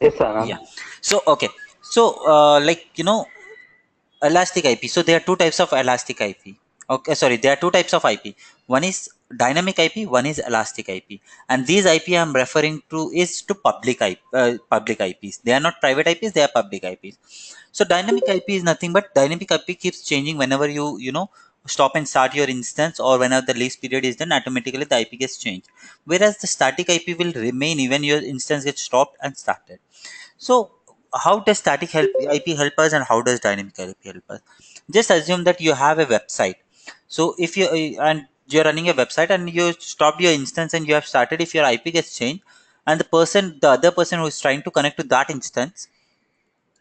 Yes, Anand. Yeah. So okay. So like elastic IP. So there are two types of elastic IP. Okay, sorry, there are two types of IP. One is dynamic IP, one is elastic IP. And these IP I'm referring to is to public IPs. They are not private IPs, they are public IPs. So dynamic IP is nothing but dynamic IP keeps changing whenever you stop and start your instance, or whenever the lease period is done, automatically the IP gets changed. Whereas the static IP will remain even your instance gets stopped and started. So how does static IP help us, and how does dynamic IP help us? Just assume that you have a website. So if you and you're running a website and you stopped your instance and you have started, if your IP gets changed and the other person who is trying to connect to that instance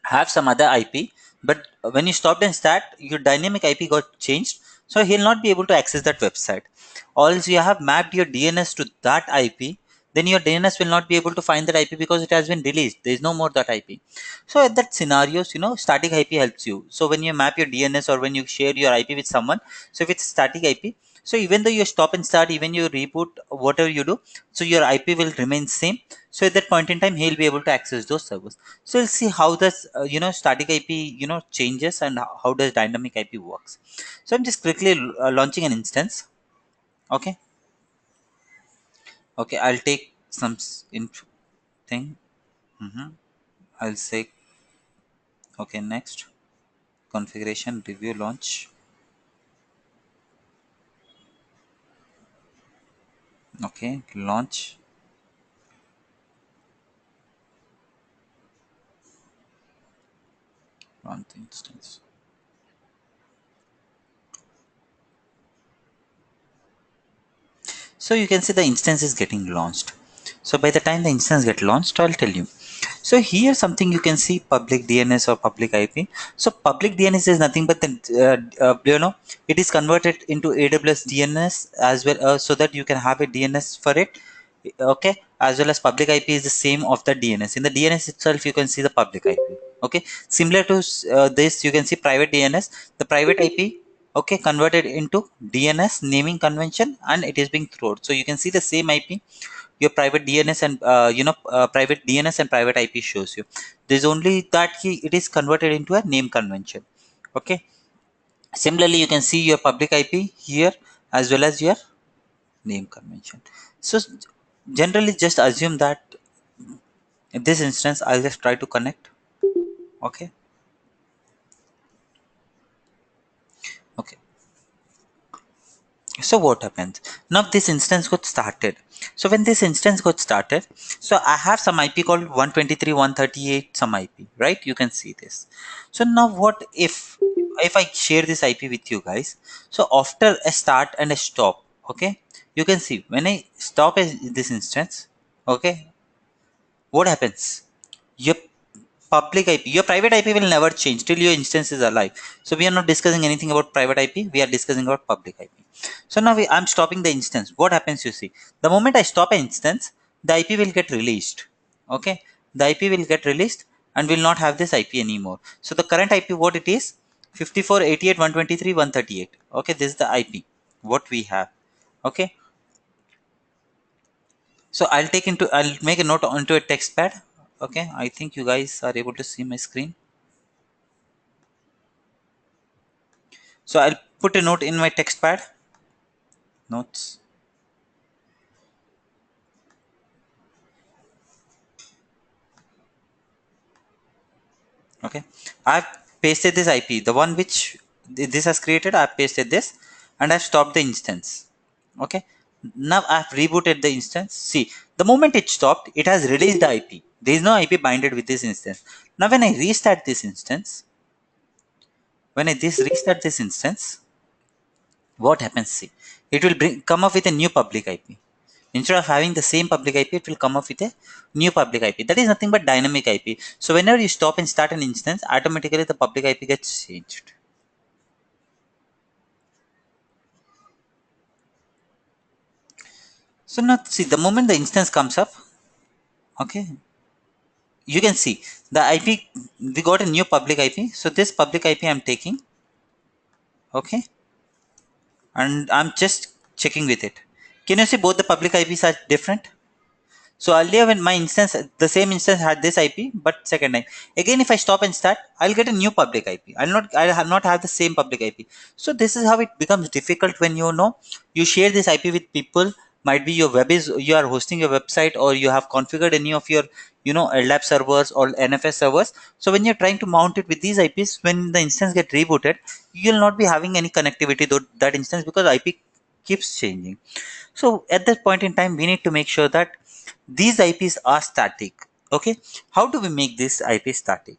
have some other IP, but when you stopped and start, your dynamic IP got changed, so he'll not be able to access that website. Or else you have mapped your DNS to that IP, then your DNS will not be able to find that IP because it has been released. There is no more that IP. So at that scenarios, static IP helps you. So when you map your DNS or when you share your IP with someone, so if it's static IP, so even though you stop and start, even you reboot, whatever you do, so your IP will remain same. So at that point in time, he'll be able to access those servers. So we'll see how does static IP changes, and how does dynamic IP works. So I'm just quickly launching an instance. Okay, okay, I'll take some thing. I'll say okay, next configuration review launch. Okay, launch launch the instance. So you can see the instance is getting launched. So by the time the instance get launched, I'll tell you. So here something you can see public DNS or public IP. So public DNS is nothing but the it is converted into AWS DNS as well, so that you can have a DNS for it. Okay, as well as public IP is the same of the DNS. In the DNS itself, you can see the public IP. Okay, similar to this, you can see private DNS. The private IP, okay, converted into DNS naming convention, and it is being thrown. So you can see the same IP, your private DNS and private DNS and private IP shows you. There's only that it is converted into a name convention. Okay. Similarly, you can see your public IP here as well as your name convention. So generally, just assume that in this instance, I'll just try to connect. Okay. Okay. So what happens now? This instance got started. So when this instance got started, so I have some IP called 123.138 some IP, right? You can see this. So now what if I share this IP with you guys? So after a start and a stop, okay, you can see when I stop this instance, okay, what happens? Your public IP, your private IP will never change till your instance is alive. So we are not discussing anything about private IP. We are discussing about public IP. So now I'm stopping the instance. What happens? You see, the moment I stop an instance, the IP will get released. Okay, the IP will get released and will not have this IP anymore. So the current IP, what it is, 54.88.123.138. Okay, this is the IP what we have. Okay, so I'll make a note onto a text pad. Okay, I think you guys are able to see my screen. So I'll put a note in my text pad. Notes. Okay. I've pasted this IP, the one which this has created. I've pasted this and I've stopped the instance. Okay. Now I've rebooted the instance. See, the moment it stopped, it has released the IP. There is no IP binded with this instance. Now when I restart this instance, restart this instance, what happens? See, it will come up with a new public IP. Instead of having the same public IP, it will come up with a new public IP. That is nothing but dynamic IP. So whenever you stop and start an instance, automatically the public IP gets changed. So now see, the moment the instance comes up, okay, you can see the IP, we got a new public IP. So this public IP I'm taking, okay, and I'm just checking with it. Can you see both the public IPs are different? So earlier when my instance, the same instance had this IP, but second time. Again, if I stop and start, I'll get a new public IP. I'll have not have the same public IP. So this is how it becomes difficult when you share this IP with people. Might be you are hosting your website, or you have configured any of your LDAP servers or NFS servers. So when you're trying to mount it with these IPs, when the instance get rebooted, you'll not be having any connectivity to that instance because IP keeps changing. So at that point in time, we need to make sure that these IPs are static. Okay, how do we make this IP static?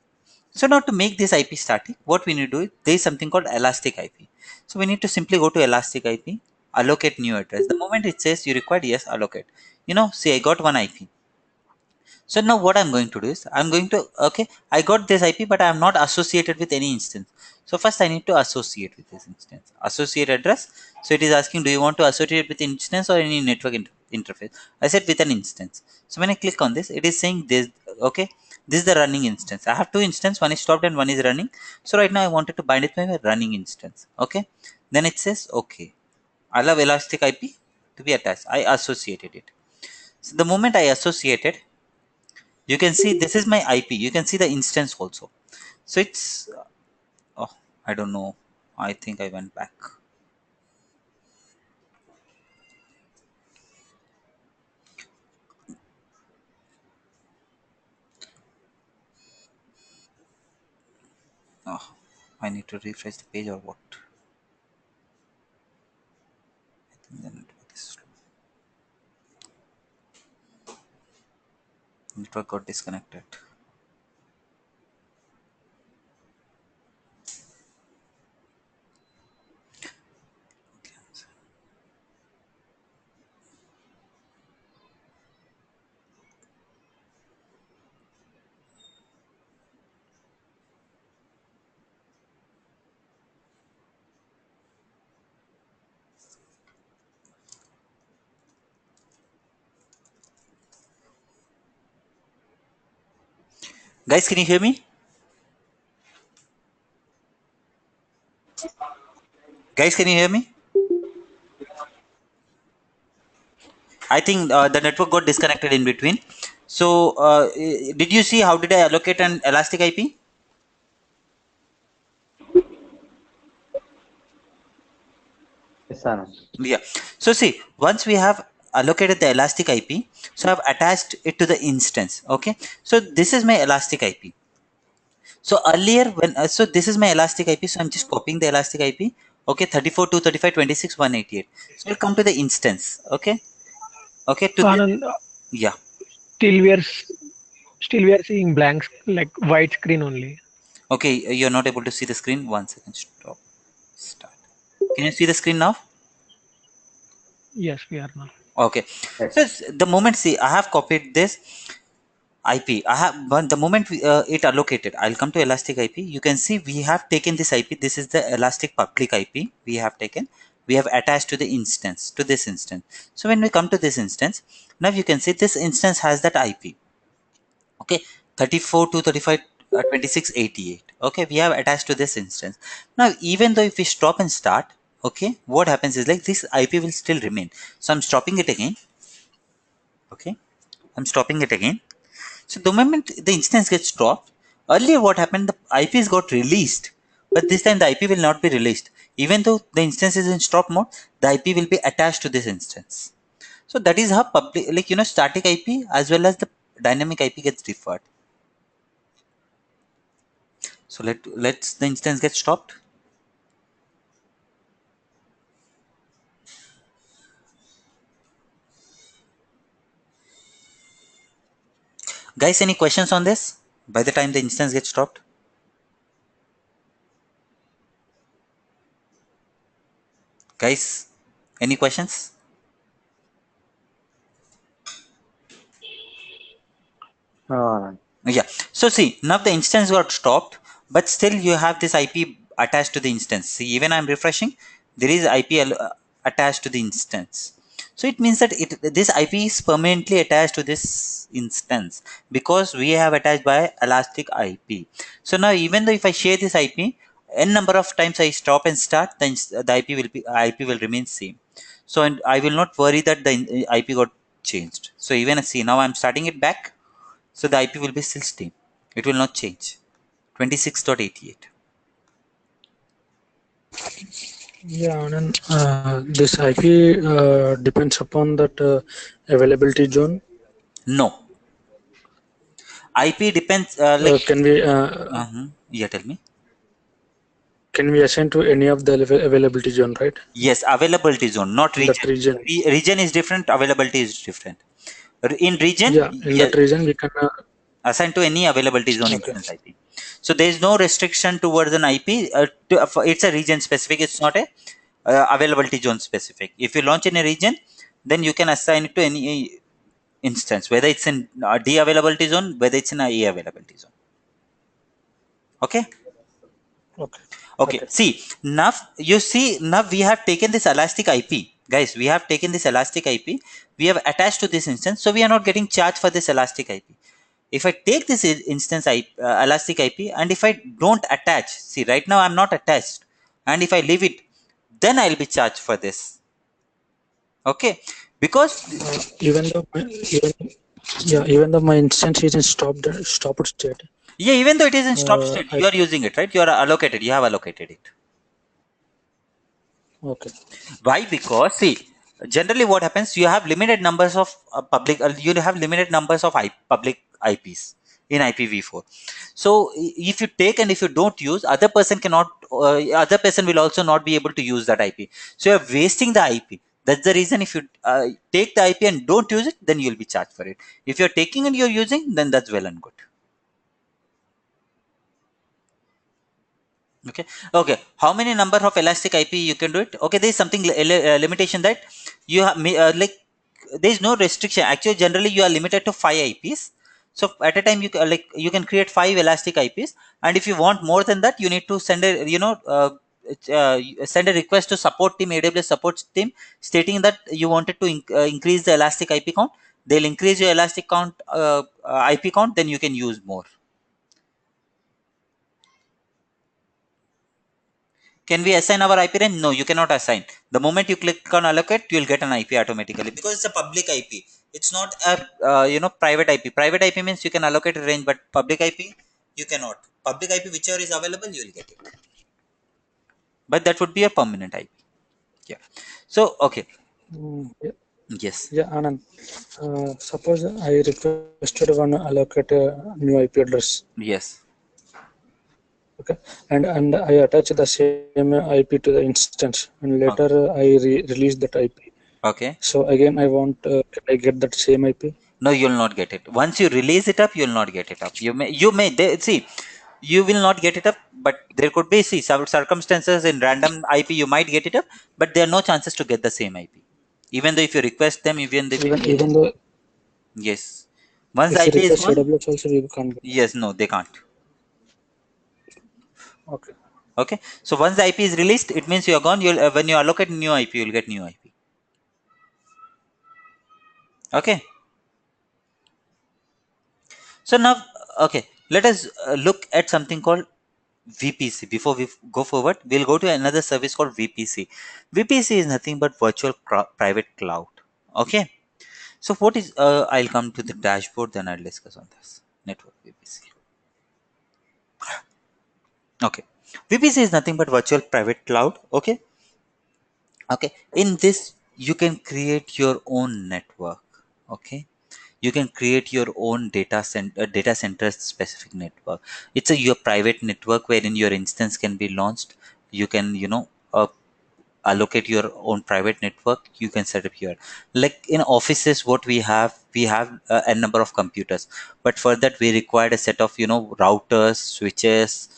So now to make this IP static, what we need to do is there is something called elastic IP. So we need to simply go to elastic IP, allocate new address. The moment it says you require, yes, allocate. See, I got one IP. So now what I'm going to do is I'm going to, okay, I got this IP, but I am not associated with any instance. So first I need to associate with this instance. Associate address. So it is asking, do you want to associate with instance or any network interface? I said with an instance. So when I click on this, it is saying this, okay, this is the running instance. I have two instances, one is stopped and one is running. So right now I wanted to bind it with my running instance. Okay. Then it says, okay, I love elastic IP to be attached. I associated it. So the moment I associated, you can see this is my IP. You can see the instance also. So it's, oh, I don't know. I think I went back. Oh, I need to refresh the page or what? I think the network is slow. Network got disconnected. Guys, can you hear me? Guys, can you hear me? I think the network got disconnected in between. So, did you see how did I allocate an elastic IP? Yes, Anand. Yeah. So see, once we have allocated the elastic IP, so I've attached it to the instance. Okay. So this is my elastic IP. So earlier so this is my elastic IP. So I'm just copying the elastic IP. Okay, 34, 235, 26, 188. So we'll come to the instance. Okay. Okay. To this, Anand, yeah. still we are still we are seeing blanks like white screen only. Okay. You're not able to see the screen. 1 second. Stop. Start. Can you see the screen now? Yes, we are now. Okay. So Yes. the moment, see, I have copied this IP. I have, but the moment it allocated, I'll come to elastic IP. You can see we have taken this IP. This is the elastic public IP we have taken. We have attached to the instance, to this instance. So when we come to this instance, now you can see this instance has that IP. Okay, 34 to 35, 26, 88. Okay, we have attached to this instance. Now, even though if we stop and start, okay, what happens is like this IP will still remain. So I'm stopping it again. Okay, I'm stopping it again. So the moment the instance gets stopped, earlier what happened, the IPs got released, but this time the IP will not be released. Even though the instance is in stop mode, the IP will be attached to this instance. So that is how public, like static IP as well as the dynamic IP gets deferred. So let's the instance get stopped. Guys, any questions on this? By the time the instance gets stopped, guys, any questions? No, Anand. Yeah. So see, now the instance got stopped, but still you have this IP attached to the instance. See, even I'm refreshing, there is IP attached to the instance. So it means that this IP is permanently attached to this instance because we have attached by elastic IP. So now even though if I share this IP, n number of times I stop and start, then the IP will remain same. So and I will not worry that the IP got changed. So even see, now I'm starting it back. So the IP will be still same. It will not change. 26.88. Yeah, and then this IP depends upon that availability zone. No. IP depends Can we yeah, tell me. assign to any of the availability zone, right? Yes, availability zone, not In that region. region. Region is different, availability is different. In region, Yeah, in yes, that region we can. assigned to any availability zone Okay. instance IP. So there is no restriction towards an IP. It's a region specific. It's not a availability zone specific. If you launch in a region, then you can assign it to any instance, whether it's in D availability zone, whether it's in a E availability zone. Okay. Okay. Okay. Okay. See, now you see, now we have taken this elastic IP. Guys, we have taken this elastic IP. We have attached to this instance. So we are not getting charged for this elastic IP. If I take this instance elastic IP, and if I don't attach, see, right now I'm not attached. And if I leave it, then I'll be charged for this. Okay. Because, Even though even though my instance is in stopped state. yeah, even though it is in stop state, I you are using it, right? You are allocated. You have allocated it. Okay. Why? Because see, generally what happens, you have limited numbers of you have limited numbers of public IPs in IPv4. So if you take and if you don't use, other person will also not be able to use that IP. So you're wasting the IP. That's the reason if you take the IP and don't use it, then you'll be charged for it. If you're taking and you're using, then that's well and good. Okay. Okay. How many number of elastic IP you can do it? Okay. There is something limitation that you have like there is no restriction. Actually, generally you are limited to 5 IPs. So at a time you can create 5 elastic IPs, and if you want more than that, you need to send a send a request to support team, AWS support team, stating that you wanted to increase the elastic IP count. They'll increase your elastic count IP count, then you can use more. Can we assign our IP range? No, you cannot assign. The moment you click on allocate, you'll get an IP automatically because it's a public IP. It's not a private IP. Private IP means you can allocate a range, but public IP you cannot. Public IP, whichever is available, you will get it. But that would be a permanent IP. Yeah. So okay. Yeah, Yes. yeah, Anand. Suppose I requested one allocate a new IP address. Yes. Okay, and I attach the same IP to the instance, and later Okay. I release that IP. Okay. So again, I want can I get that same IP? No, you'll not get it. Once you release it up, you'll not get it up. See, you will not get it up, but there could be some circumstances in random IP you might get it up, but there are no chances to get the same IP. Even though if you request them, even if you Even though yes, once the if you IP is request gone, AWS also we can't get. yes, no, they can't. Okay. Okay, so once the IP is released, it means you are gone. You'll when you allocate new IP, you'll get new IP. Okay, so now okay, let us look at something called VPC. Before we go forward, we'll go to another service called VPC. VPC is nothing but virtual private cloud. Okay. So what is? I'll come to the dashboard, then I'll discuss on this network VPC. Okay. VPC is nothing but virtual private cloud. Okay. Okay. In this, you can create your own network. Okay. You can create your own data center specific network. It's your private network wherein your instance can be launched. You can allocate your own private network. You can set up here, like in offices what we have a number of computers, but for that we required a set of routers, switches,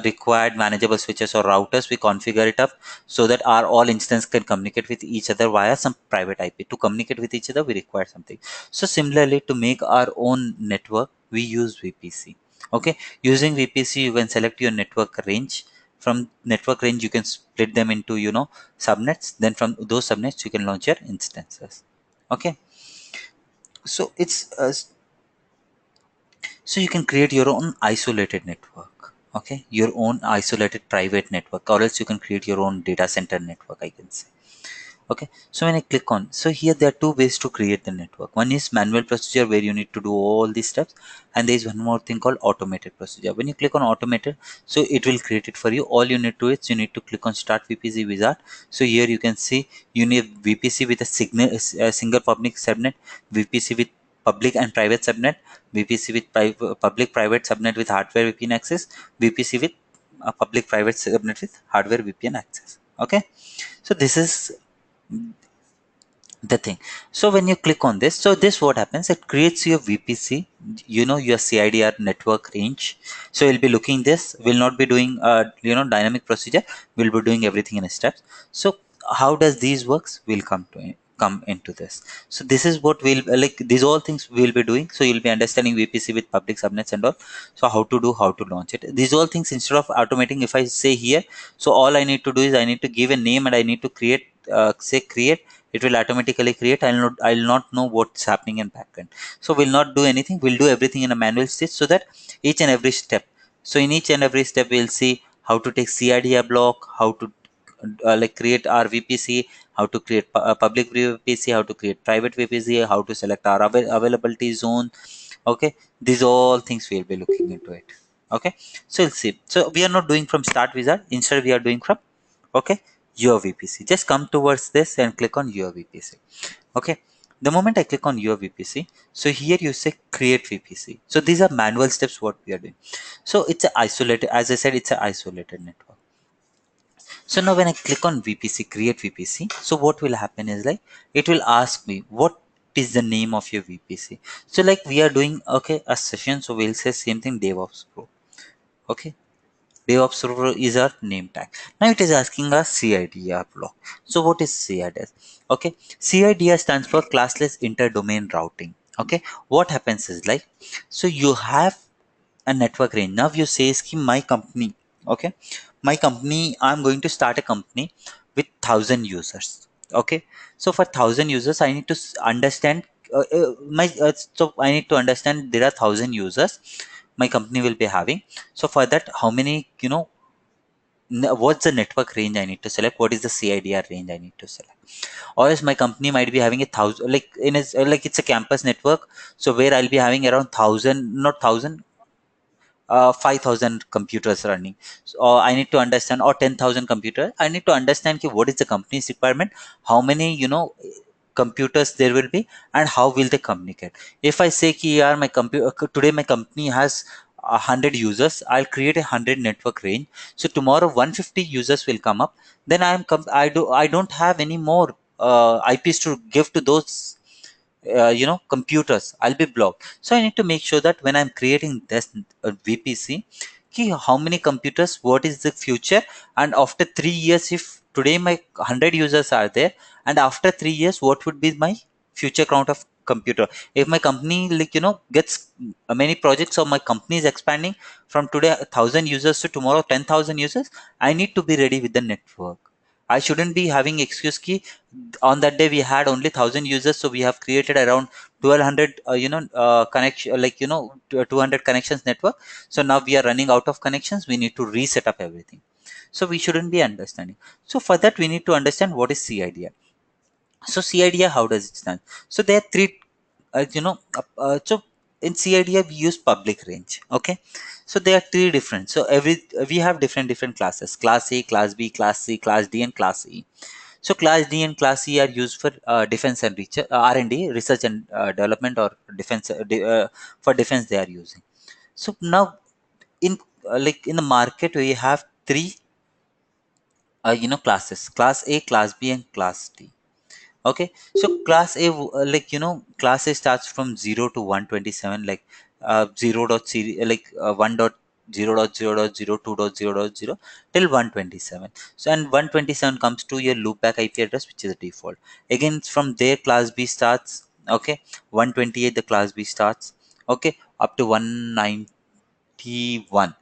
required manageable switches or routers. We configure it up so that our all instance can communicate with each other via some private IP. To communicate with each other, we require something. So similarly, to make our own network, we use VPC. Okay, using VPC, you can select your network range. From network range, you can split them into subnets. Then from those subnets, you can launch your instances. Okay, so you can create your own isolated network. Okay, your own isolated private network, or else you can create your own data center network, I can say. Okay, so when I click on, so here there are two ways to create the network. One is manual procedure where you need to do all these steps, and there is one more thing called automated procedure. When you click on automated, so it will create it for you. All you need to do is you need to click on start VPC wizard. So here you can see you need VPC with a single public subnet, VPC with public and private subnet, VPC with public private subnet with hardware VPN access, VPC with public private subnet with hardware VPN access. Okay, so this is the thing. So when you click on this, so this what happens, it creates your VPC, your CIDR network range. So you'll be looking this, will not be doing dynamic procedure, we'll be doing everything in steps. So how does these works, we'll come into this. So this is what we'll like, these all things we'll be doing. So you'll be understanding VPC with public subnets and all. So how to do, how to launch it, these all things, instead of automating, if I say here, so all I need to do is I need to give a name and I need to create, say create, it will automatically create. I'll not know what's happening in backend. So we'll not do anything, we'll do everything in a manual stage, so that each and every step, so in each and every step we'll see how to take CIDR block, how to like create our VPC, how to create public VPC, how to create private VPC, how to select our availability zone. Okay, these all things we'll be looking into it. Okay, so we'll see. So we are not doing from start wizard, instead we are doing from, okay, your VPC. Just come towards this and click on your VPC. Okay, the moment I click on your VPC, so here you say create VPC. So these are manual steps what we are doing. So it's a isolated, as I said, it's an isolated network. So now when I click on VPC, create VPC, so what will happen is like, it will ask me what is the name of your VPC. So like we are doing, okay, a session, so we'll say same thing, DevOps Pro. Okay, DevOps server is our name tag. Now it is asking us CIDR block. So what is CIDR? Okay, CIDR stands for classless interdomain routing. Okay, what happens is like, so you have a network range. Now you say is ki my company, okay, my company, I'm going to start a company with 1,000 users. Okay, so for 1,000 users, I need to understand so I need to understand there are 1,000 users my company will be having. So for that, how many, what's the network range I need to select? What is the CIDR range I need to select? Or else my company might be having 1,000, like like it's a campus network. So where I'll be having around 1,000, not 1,000, 5,000 computers running. So, I need to understand, or 10,000 computers. I need to understand ki what is the company's requirement, how many, computers there will be, and how will they communicate. If I say ki yaar, my computer today my company has 100 users, I'll create 100 network range. So tomorrow 150 users will come up. Then I don't have any more IPs to give to those computers. I'll be blocked. So I need to make sure that when I'm creating this VPC, ki how many computers, what is the future, and after 3 years, if today my 100 users are there, and after 3 years what would be my future count of computer. If my company, like, gets many projects, or my company is expanding from today 1,000 users to tomorrow 10,000 users, I need to be ready with the network. I shouldn't be having excuse key. On that day we had only 1,000 users, so we have created around 1,200 connection, 200 connections network. So now we are running out of connections, we need to reset up everything. So we shouldn't be understanding. So for that we need to understand what is CIDR. So CIDR, how does it stand? So there are three, so in CIDR we use public range. Okay, so there are three different, so we have different classes: class A, class B, class C, class D, and class E. So class D and class E are used for defense and R&D, research and development, or defense, for defense they are using. So now in like in the market we have three classes: class A, class B, and class D. Okay, so class A, class A starts from 0 to 127, like 0 dot series, 1 dot 0 dot 0 dot 0, 2 dot 0 dot 0 till 127. So and 127 comes to your loopback IP address, which is the default. Again, from there class B starts. Okay, 128 the class B starts. Okay, up to 191.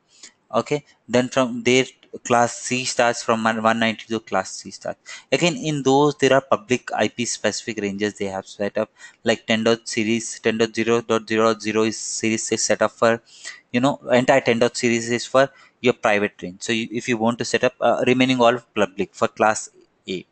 Okay, then from there class C starts from 190 to class C starts. Again, in those there are public IP specific ranges they have set up, like 10 dot series, 10.0.0.0 is series is set up for, entire 10 dot series is for your private range. So if you want to set up remaining all public for class A.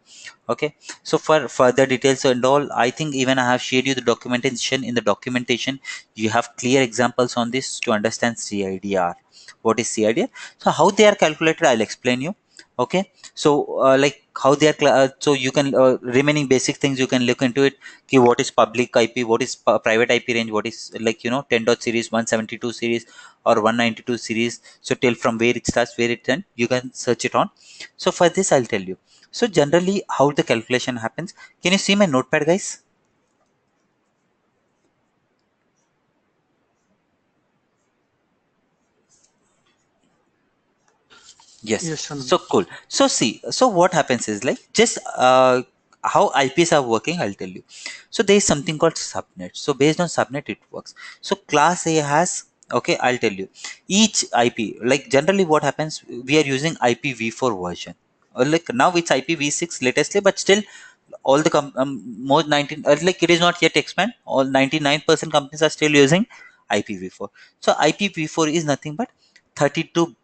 Okay, so for further details and all, I think even I have shared you the documentation. In the documentation you have clear examples on this to understand CIDR. What is CIDR? So how they are calculated, I'll explain you. Okay, so like how they are so you can remaining basic things you can look into it. Okay, what is public IP, what is private IP range, what is, like, 10 dot series, 172 series or 192 series. So till from where it starts, where it ends, you can search it on. So for this I'll tell you. So generally how the calculation happens, can you see my notepad, guys? Yes. Yes, Anand. So cool. So see, so what happens is, like, just how IPs are working, I'll tell you. So there is something called subnet. So based on subnet, it works. So class A has, okay, I'll tell you. Each IP, like generally what happens, we are using IPv4 version. Or like now it's IPv6 latestly, but still all the more 19 like it is not yet expand. All 99% companies are still using IPv4. So IPv4 is nothing but 32-bit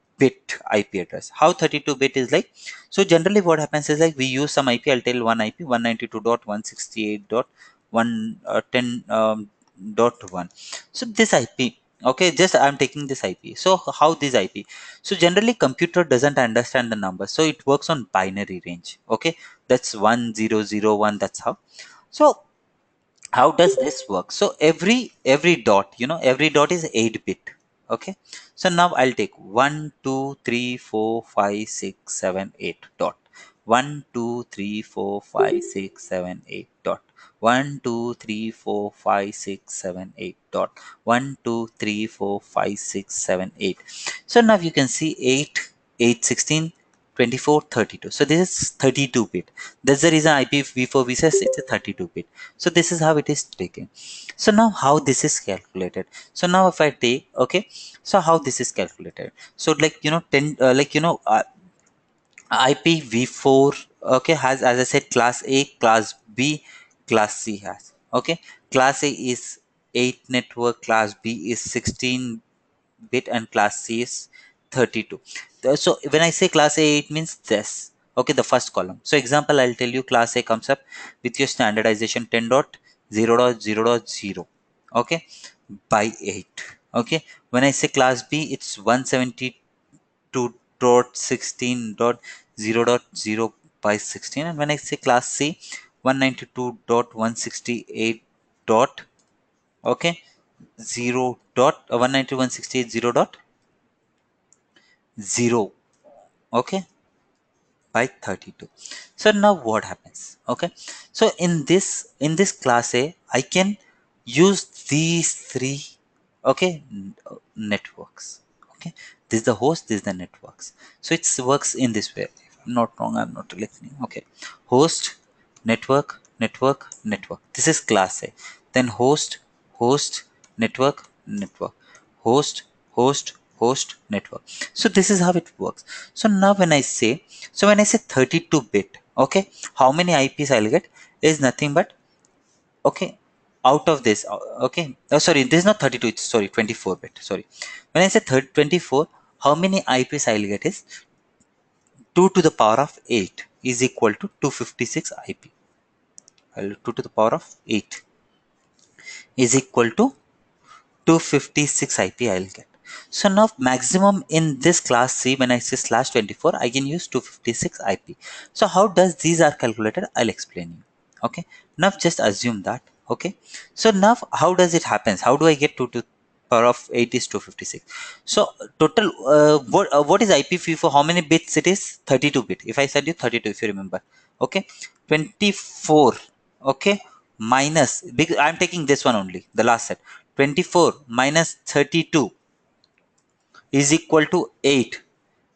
IP address. How 32-bit is like? So generally what happens is, like, we use some IP. I'll tell one IP, 192.168.110 dot 1. So this IP, okay, just I'm taking this IP. So how this IP? So generally computer doesn't understand the number, so it works on binary range. Okay, that's 1001. That's how. So how does this work? So every dot, every dot is 8-bit. Okay, so now I'll take 1 2 3 4 5 6 7 8 dot 1 2 3 4 5 6 7 8 dot 1 2 3 4 5 6 7 8 dot 1 2 3 4 5 6 7 8. So now you can see 8 8 16 24 32. So this is 32-bit. That's the reason IPv4 says it's a 32-bit. So this is how it is taken. So now how this is calculated? So now if I take, okay, so how this is calculated? So like 10 IPv4, okay, has, as I said, class A, class B, class C has. Okay, class A is 8 network, class B is 16-bit, and class C is 32. So when I say class A, it means this. Okay, the first column. So example, I'll tell you class A comes up with your standardization 10.0.0.0. Okay, by 8. Okay, when I say class B, it's 172.16.0.0 by 16. And when I say class C, 192.168 dot, okay, 0 dot 192.168 0 dot 0. Okay, by 32. So now what happens? Okay, so in this class A, I can use these three, okay, networks. Okay, this is the host, this is the networks. So it works in this way. If I'm not wrong, I'm not listening. Okay, host, network, network, network. This is class A. Then host, host, network, network, host, host, host, network. So this is how it works. So now when I say 32-bit, okay, how many IPs I'll get is nothing but, okay, out of this, okay, oh sorry, this is not 32, it's, sorry, 24-bit, sorry. When I say 24, how many IPs I'll get is 2 to the power of 8 is equal to 256 IP. 2 to the power of 8 is equal to 256 IP I'll get. So now maximum in this class C, when I say slash 24, I can use 256 IP. So how does these are calculated? I'll explain you. Okay. Now just assume that. Okay. So now how does it happens? How do I get 2 to power of 8 is 256? So total, what is IPv4? How many bits it is? 32-bit. If I said you 32, if you remember. Okay. 24. Okay, minus, because I'm taking this one only, the last set. 24 minus 32 is equal to 8.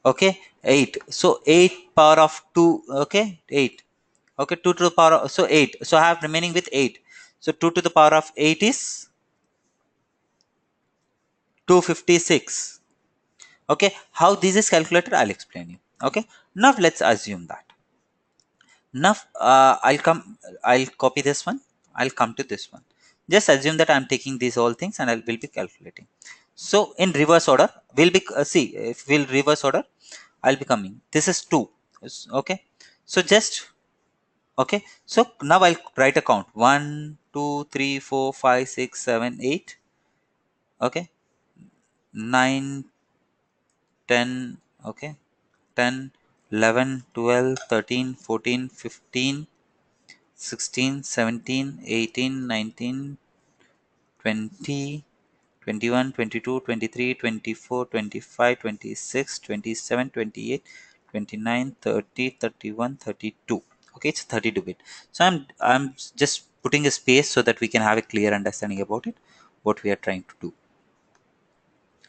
Okay, 8. So 8 power of 2, okay, 8. Okay, 2 to the power of, so 8. So I have remaining with 8. So 2 to the power of 8 is 256. Okay, how this is calculated, I'll explain you. Okay, now let's assume that. Now I'll copy this one. I'll come to this one. Just assume that I'm taking these all things and I will be calculating. So in reverse order, we'll be see if we'll reverse order, I'll be coming. This is 2. Okay. So just Okay, so now I'll write a count: 1, 2, 3, 4, 5, 6, 7, 8. Okay, 9, 10. Okay, 10, 11, 12, 13, 14, 15, 16, 17, 18, 19, 20, 21, 22, 23, 24, 25, 26, 27, 28, 29, 30, 31, 32. Okay, it's 32 bit. So I'm just putting a space so that we can have a clear understanding about it, what we are trying to do.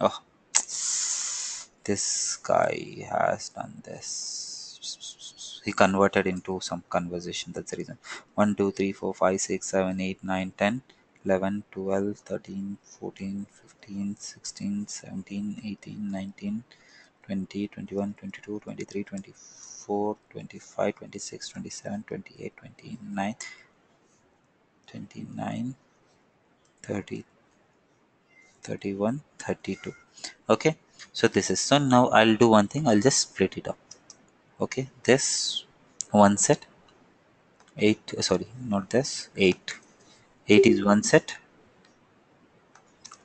Oh, this guy has done this. He converted into some conversation. That's the reason. 1, 2, 3, 4, 5, 6, 7, 8, 9, 10, 11, 12, 13, 14, 15, 16, 17, 18, 19, 20, 21, 22, 23, 24, 25, 26, 27, 28, 29, 29, 30, 31, 32. Okay, so this is, so now I'll do one thing, I'll just split it up. Okay, this one set, 8, sorry, not this, 8. 8 is one set,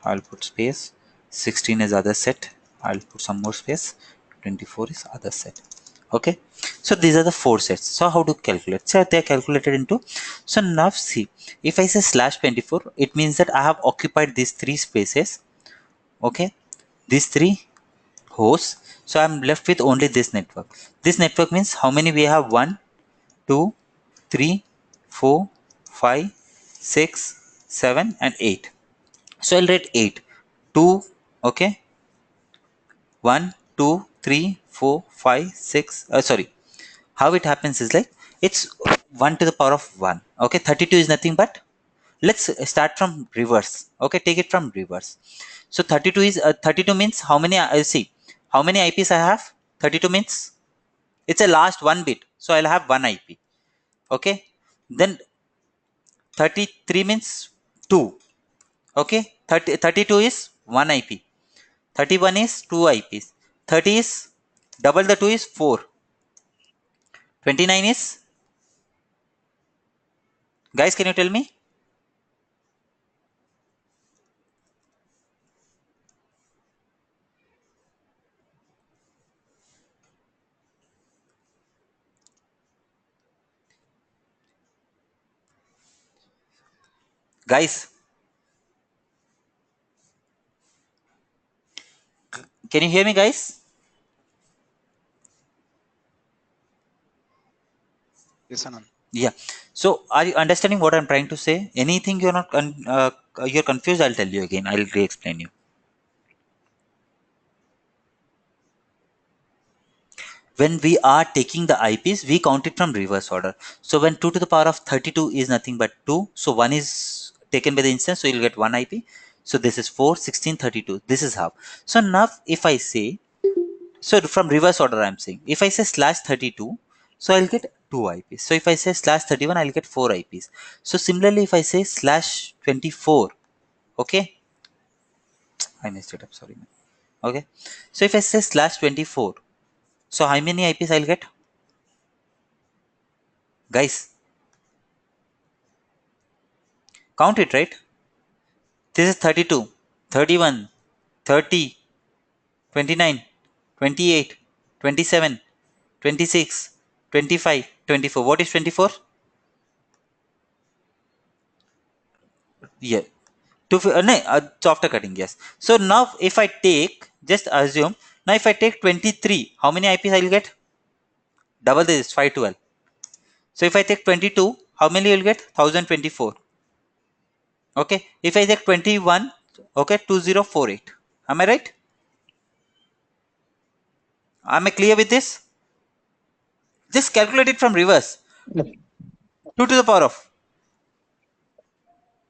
I'll put space. 16 is other set, I'll put some more space. 24 is other set. Okay, so these are the four sets. So how to calculate? So they are calculated into, so now see, if I say slash 24, it means that I have occupied these three spaces. Okay, these three hosts. So I'm left with only this network. This network means how many we have? 1, 2, 3, 4, 5, 6, 7, and 8. So I'll write 8. 2, okay, 1, 2, 3, 4, 5, 6. Sorry. How it happens is like, it's 1 to the power of 1. Okay, 32 is nothing but, let's start from reverse. Okay, take it from reverse. So 32 is 32 means how many? See, how many IPs I have? 32 means it's a last one bit, so I'll have one IP. Okay, then 33 means 2. Okay, 32 is 1 IP. 31 is 2 IPs. 30 is double the 2 is 4. 29 is, guys, can you tell me? Guys, can you hear me, guys? Yes, Anand. Yeah. So are you understanding what I'm trying to say? Anything you're not you're confused, I'll tell you again. I'll re-explain you. When we are taking the IPs, we count it from reverse order. So when 2 to the power of 32 is nothing but 2, so 1 is taken by the instance, so you'll get 1 IP. So this is 4, 16, 32. This is how. So now if I say, so from reverse order I'm saying, if I say slash 32, so I'll get 2 IPs. So if I say slash 31, I'll get 4 IPs. So similarly, if I say slash 24, okay, I messed it up, sorry. Okay, so if I say slash 24, so how many IPs I'll get? Guys, count it, right? This is 32, 31, 30, 29, 28, 27, 26, 25, 24. What is 24? Yeah. No, it's after cutting, yes. So now if I take, just assume, now if I take 23, how many IPs I'll get? Double this, 512. So if I take 22, how many you'll get? 1024. Okay. If I take 21, okay, 2048. Am I right? Am I clear with this? Just calculate it from reverse. 2 to the power of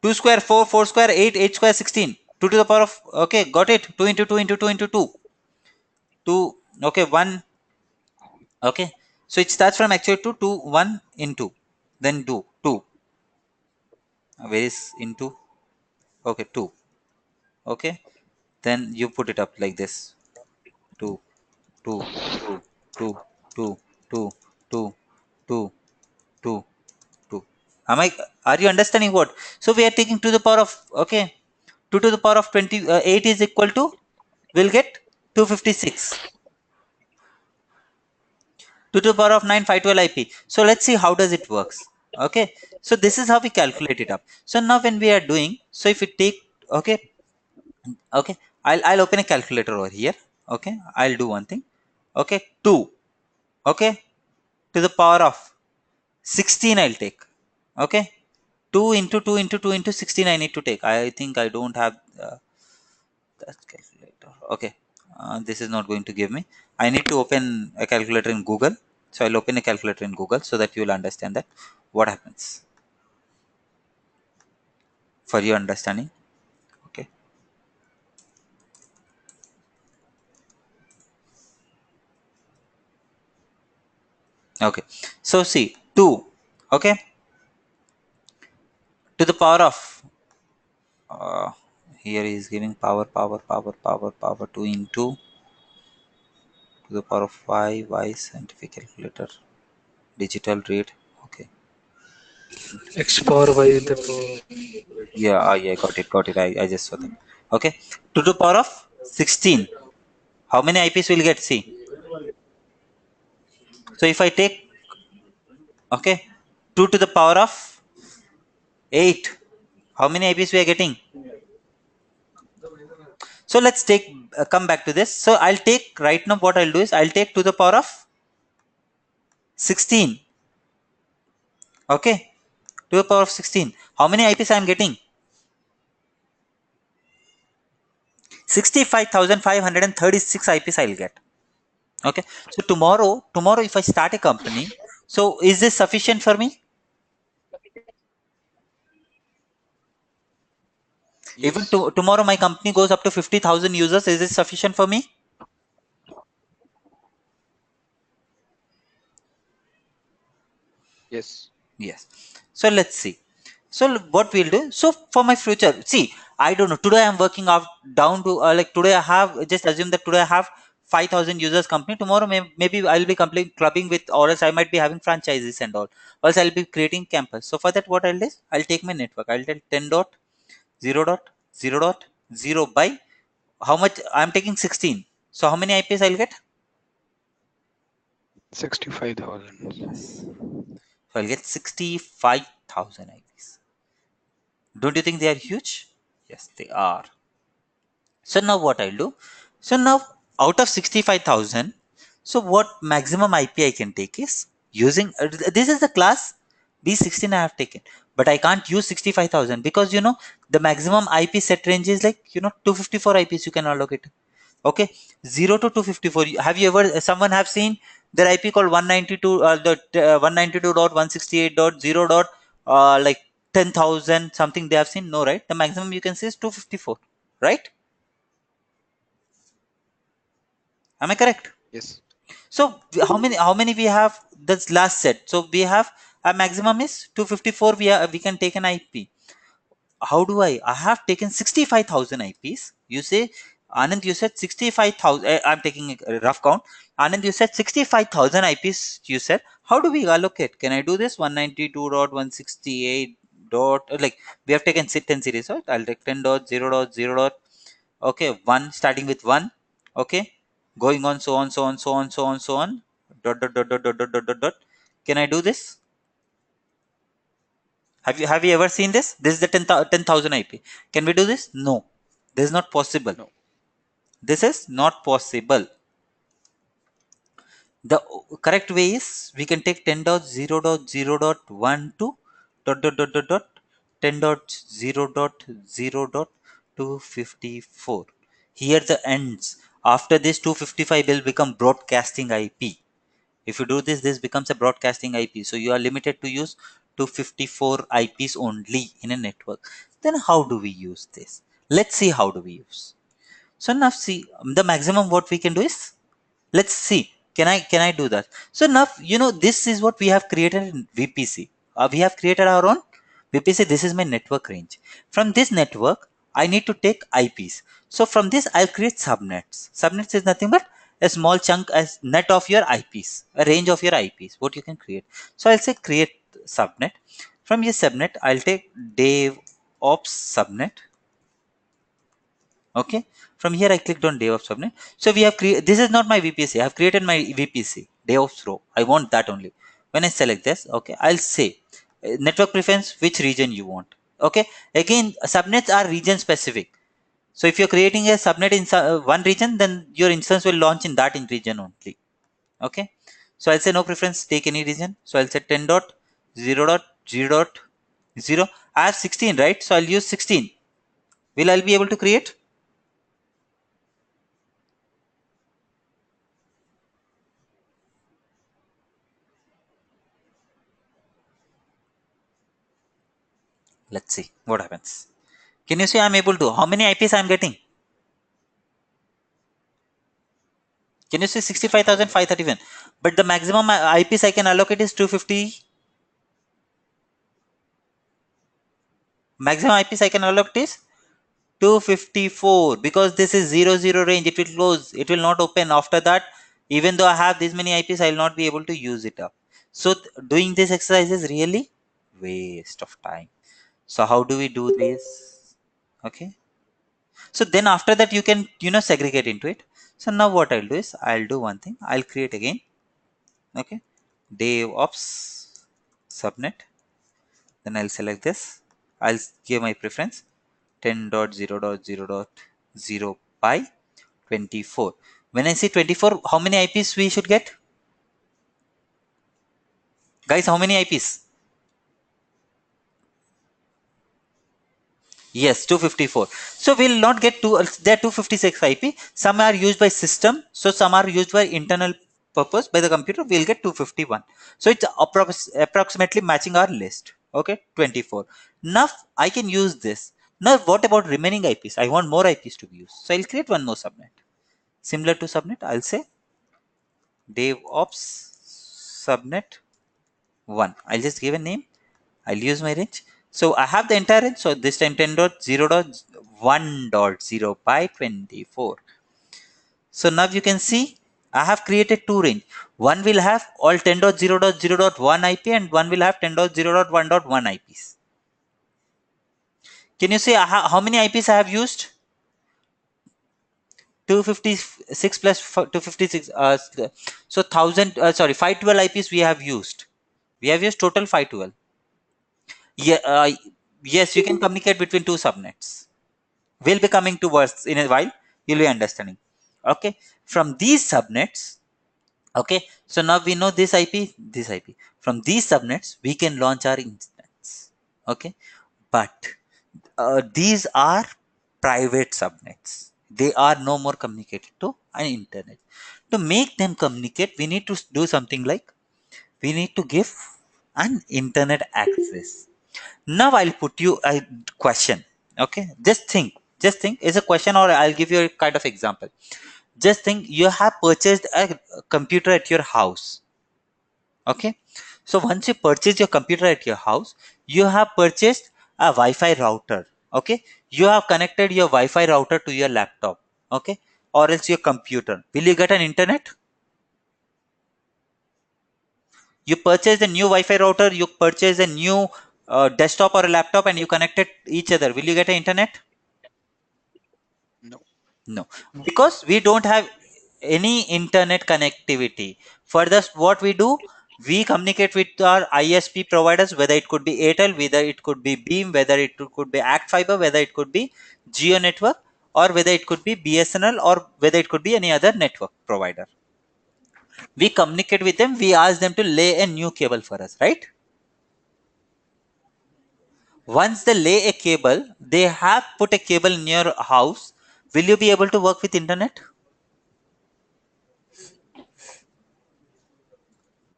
2 square 4, 4 square 8, 8 square 16. 2 to the power of, okay, got it. 2 into 2 into 2 into 2. 2, okay, 1. Okay. So it starts from actually 2 to 1 into. Then do 2. Where is into? Okay, 2. Okay. Then you put it up like this. 2, 2, 2, 2, 2, 2, 2, 2, 2. Are you understanding what? So we are taking to the power of, okay, 2 to the power of 28 is equal to, we'll get 256. 2 to the power of 9, 512 IP. So let's see how does it works. Okay. So this is how we calculate it up. So now when we are doing, so if we take, okay, okay, I'll open a calculator over here. Okay. I'll do one thing. Okay. 2. Okay. To the power of 16 I'll take. Okay. 2 into 2 into 2 into 16 I need to take. I think I don't have that calculator. Okay. This is not going to give me. I need to open a calculator in Google. So I'll open a calculator in Google so that you will understand that what happens, for your understanding. Okay. Okay. So see, 2. Okay. To the power of, uh, here he is giving power 2 into to the power of 5 y scientific calculator digital read. Okay. X power y with the power. Yeah, yeah, got it. I just saw that. Okay. 2 to the power of 16. How many IPs will get? See. So if I take, okay, 2 to the power of 8, how many IPs we are getting? So let's take, come back to this. So I'll take, right now what I'll do is I'll take to the power of 16. Okay. To the power of 16. How many IPs I am getting? 65,536 IPs I'll get. Okay. So tomorrow if I start a company, so is this sufficient for me? Even Yes. tomorrow my company goes up to 50,000 users, is this sufficient for me? Yes. Yes. So let's see. So what we'll do. So for my future, see, I don't know. Today I'm working out down to, like today I have, just assume that today I have 5,000 users company. Tomorrow maybe I'll be clubbing with, or else I might be having franchises and all. Or else I'll be creating campus. So for that, what I'll do is I'll take my network. I'll tell 10 dot 0 dot 0 dot 0 by how much I'm taking 16. So how many IPs I'll get? 65,000. So I'll get 65,000 IPs. Don't you think they are huge? Yes, they are. So now what I'll do? So now out of 65,000, so what maximum IP I can take is using, this is the class B16 I have taken, but I can't use 65,000 because the maximum IP set range is like 254 IPs you can allocate. Okay, 0 to 254. Have you ever, someone have seen their IP called 192, the 192.168.0 dot like 10,000 something they have seen? No, right? The maximum you can say is 254, right? Am I correct? Yes. So how many we have this last set? So we have a maximum is 254. We can take an IP. How do I have taken 65,000 IPs. You say, Anand, you said 65,000. I'm taking a rough count. Anand, you said 65,000 IPs. You said, how do we allocate? Can I do this? 192.168 dot, like we have taken 10 series, right? I'll take 10 dot 0 dot 0 dot, okay, 1 starting with 1, okay, going on, so on, so on, so on, so on, so on, dot dot dot dot dot dot dot dot dot. Can I do this? Have you ever seen this? This is the 10,000 IP. Can we do this? No, this is not possible. No. This is not possible. The correct way is we can take 10.0.0.1 to dot dot dot dot dot 10.0.0.254. Here the ends. After this 255 will become broadcasting IP. If you do this, this becomes a broadcasting IP. So you are limited to use 254 IPs only in a network. Then how do we use this? Let's see how do we use. So now see, the maximum what we can do is, let's see, can I do that? So now this is what we have created in VPC. We have created our own VPC. This is my network range. From this network I need to take IPs. So from this I'll create subnets. Subnets is nothing but a small chunk as net of your IPs, a range of your IPs what you can create. So I'll say create subnet. From here subnet, I'll take DevOps subnet. Okay. From here, I clicked on DevOps subnet. So we have created, this is not my VPC. I have created my VPC, DevOps row. I want that only. When I select this, okay, I'll say network preference, which region you want. Okay. Again, subnets are region specific. So if you're creating a subnet in one region, then your instance will launch in that in region only. Okay. So I'll say no preference, take any region. So I'll say 10.0.0.0. I have 16, right? So I'll use 16. Will I be able to create? Let's see what happens. Can you see I'm able to? How many IPs I'm getting? Can you see 65,531? But the maximum IPs I can allocate is 250. Maximum IPs I can allocate is 254, because this is 0 range. It will close. It will not open. After that, even though I have this many IPs, I will not be able to use it up. So doing this exercise is really waste of time. So how do we do this? Okay. So then after that, you can, segregate into it. So now what I'll do is I'll do one thing. I'll create again. Okay. DevOps subnet. Then I'll select this. I'll give my preference 10.0.0.0 by 24. When I say 24, how many IPs we should get? Guys, how many IPs? Yes, 254. So we'll not get there are 256 IP. Some are used by system. So some are used by internal purpose by the computer. We'll get 251. So it's approximately matching our list. Okay, 24. Now I can use this. Now what about remaining IPs? I want more IPs to be used. So I'll create one more subnet. Similar to subnet, I'll say DevOps subnet 1. I'll just give a name. I'll use my range. So I have the entire range. So this time 10.0.1.0 by 24. So now you can see I have created two range. One will have all 10.0.0.1 IP and one will have 10.0.1.1 IPs. Can you see how many IPs I have used? 256 plus 256. So 512 IPs we have used. We have used total 512. Yeah, yes, you can communicate between two subnets. We'll be coming to words in a while. You'll be understanding. Okay. From these subnets, okay. So now we know this IP, this IP. From these subnets, we can launch our instance. Okay. But these are private subnets. They are no more communicated to an internet. To make them communicate, we need to do something like we need to give an internet access. Now I'll put you a question. Okay, just think is a question, or I'll give you a kind of example. Just think you have purchased a computer at your house. Okay, so once you purchase your computer at your house, you have purchased a Wi-Fi router. Okay, you have connected your Wi-Fi router to your laptop. Okay, or else your computer. Will you get an internet? You purchase a new Wi-Fi router, you purchase a new desktop or a laptop, and you connect it each other. Will you get an internet? No. No, because we don't have any internet connectivity. Further, what we do, we communicate with our ISP providers, whether it could be Airtel, whether it could be Beam, whether it could be Act Fiber, whether it could be Geo Network, or whether it could be BSNL, or whether it could be any other network provider. We communicate with them, we ask them to lay a new cable for us, right? Once they lay a cable, they have put a cable in your house. Will you be able to work with internet?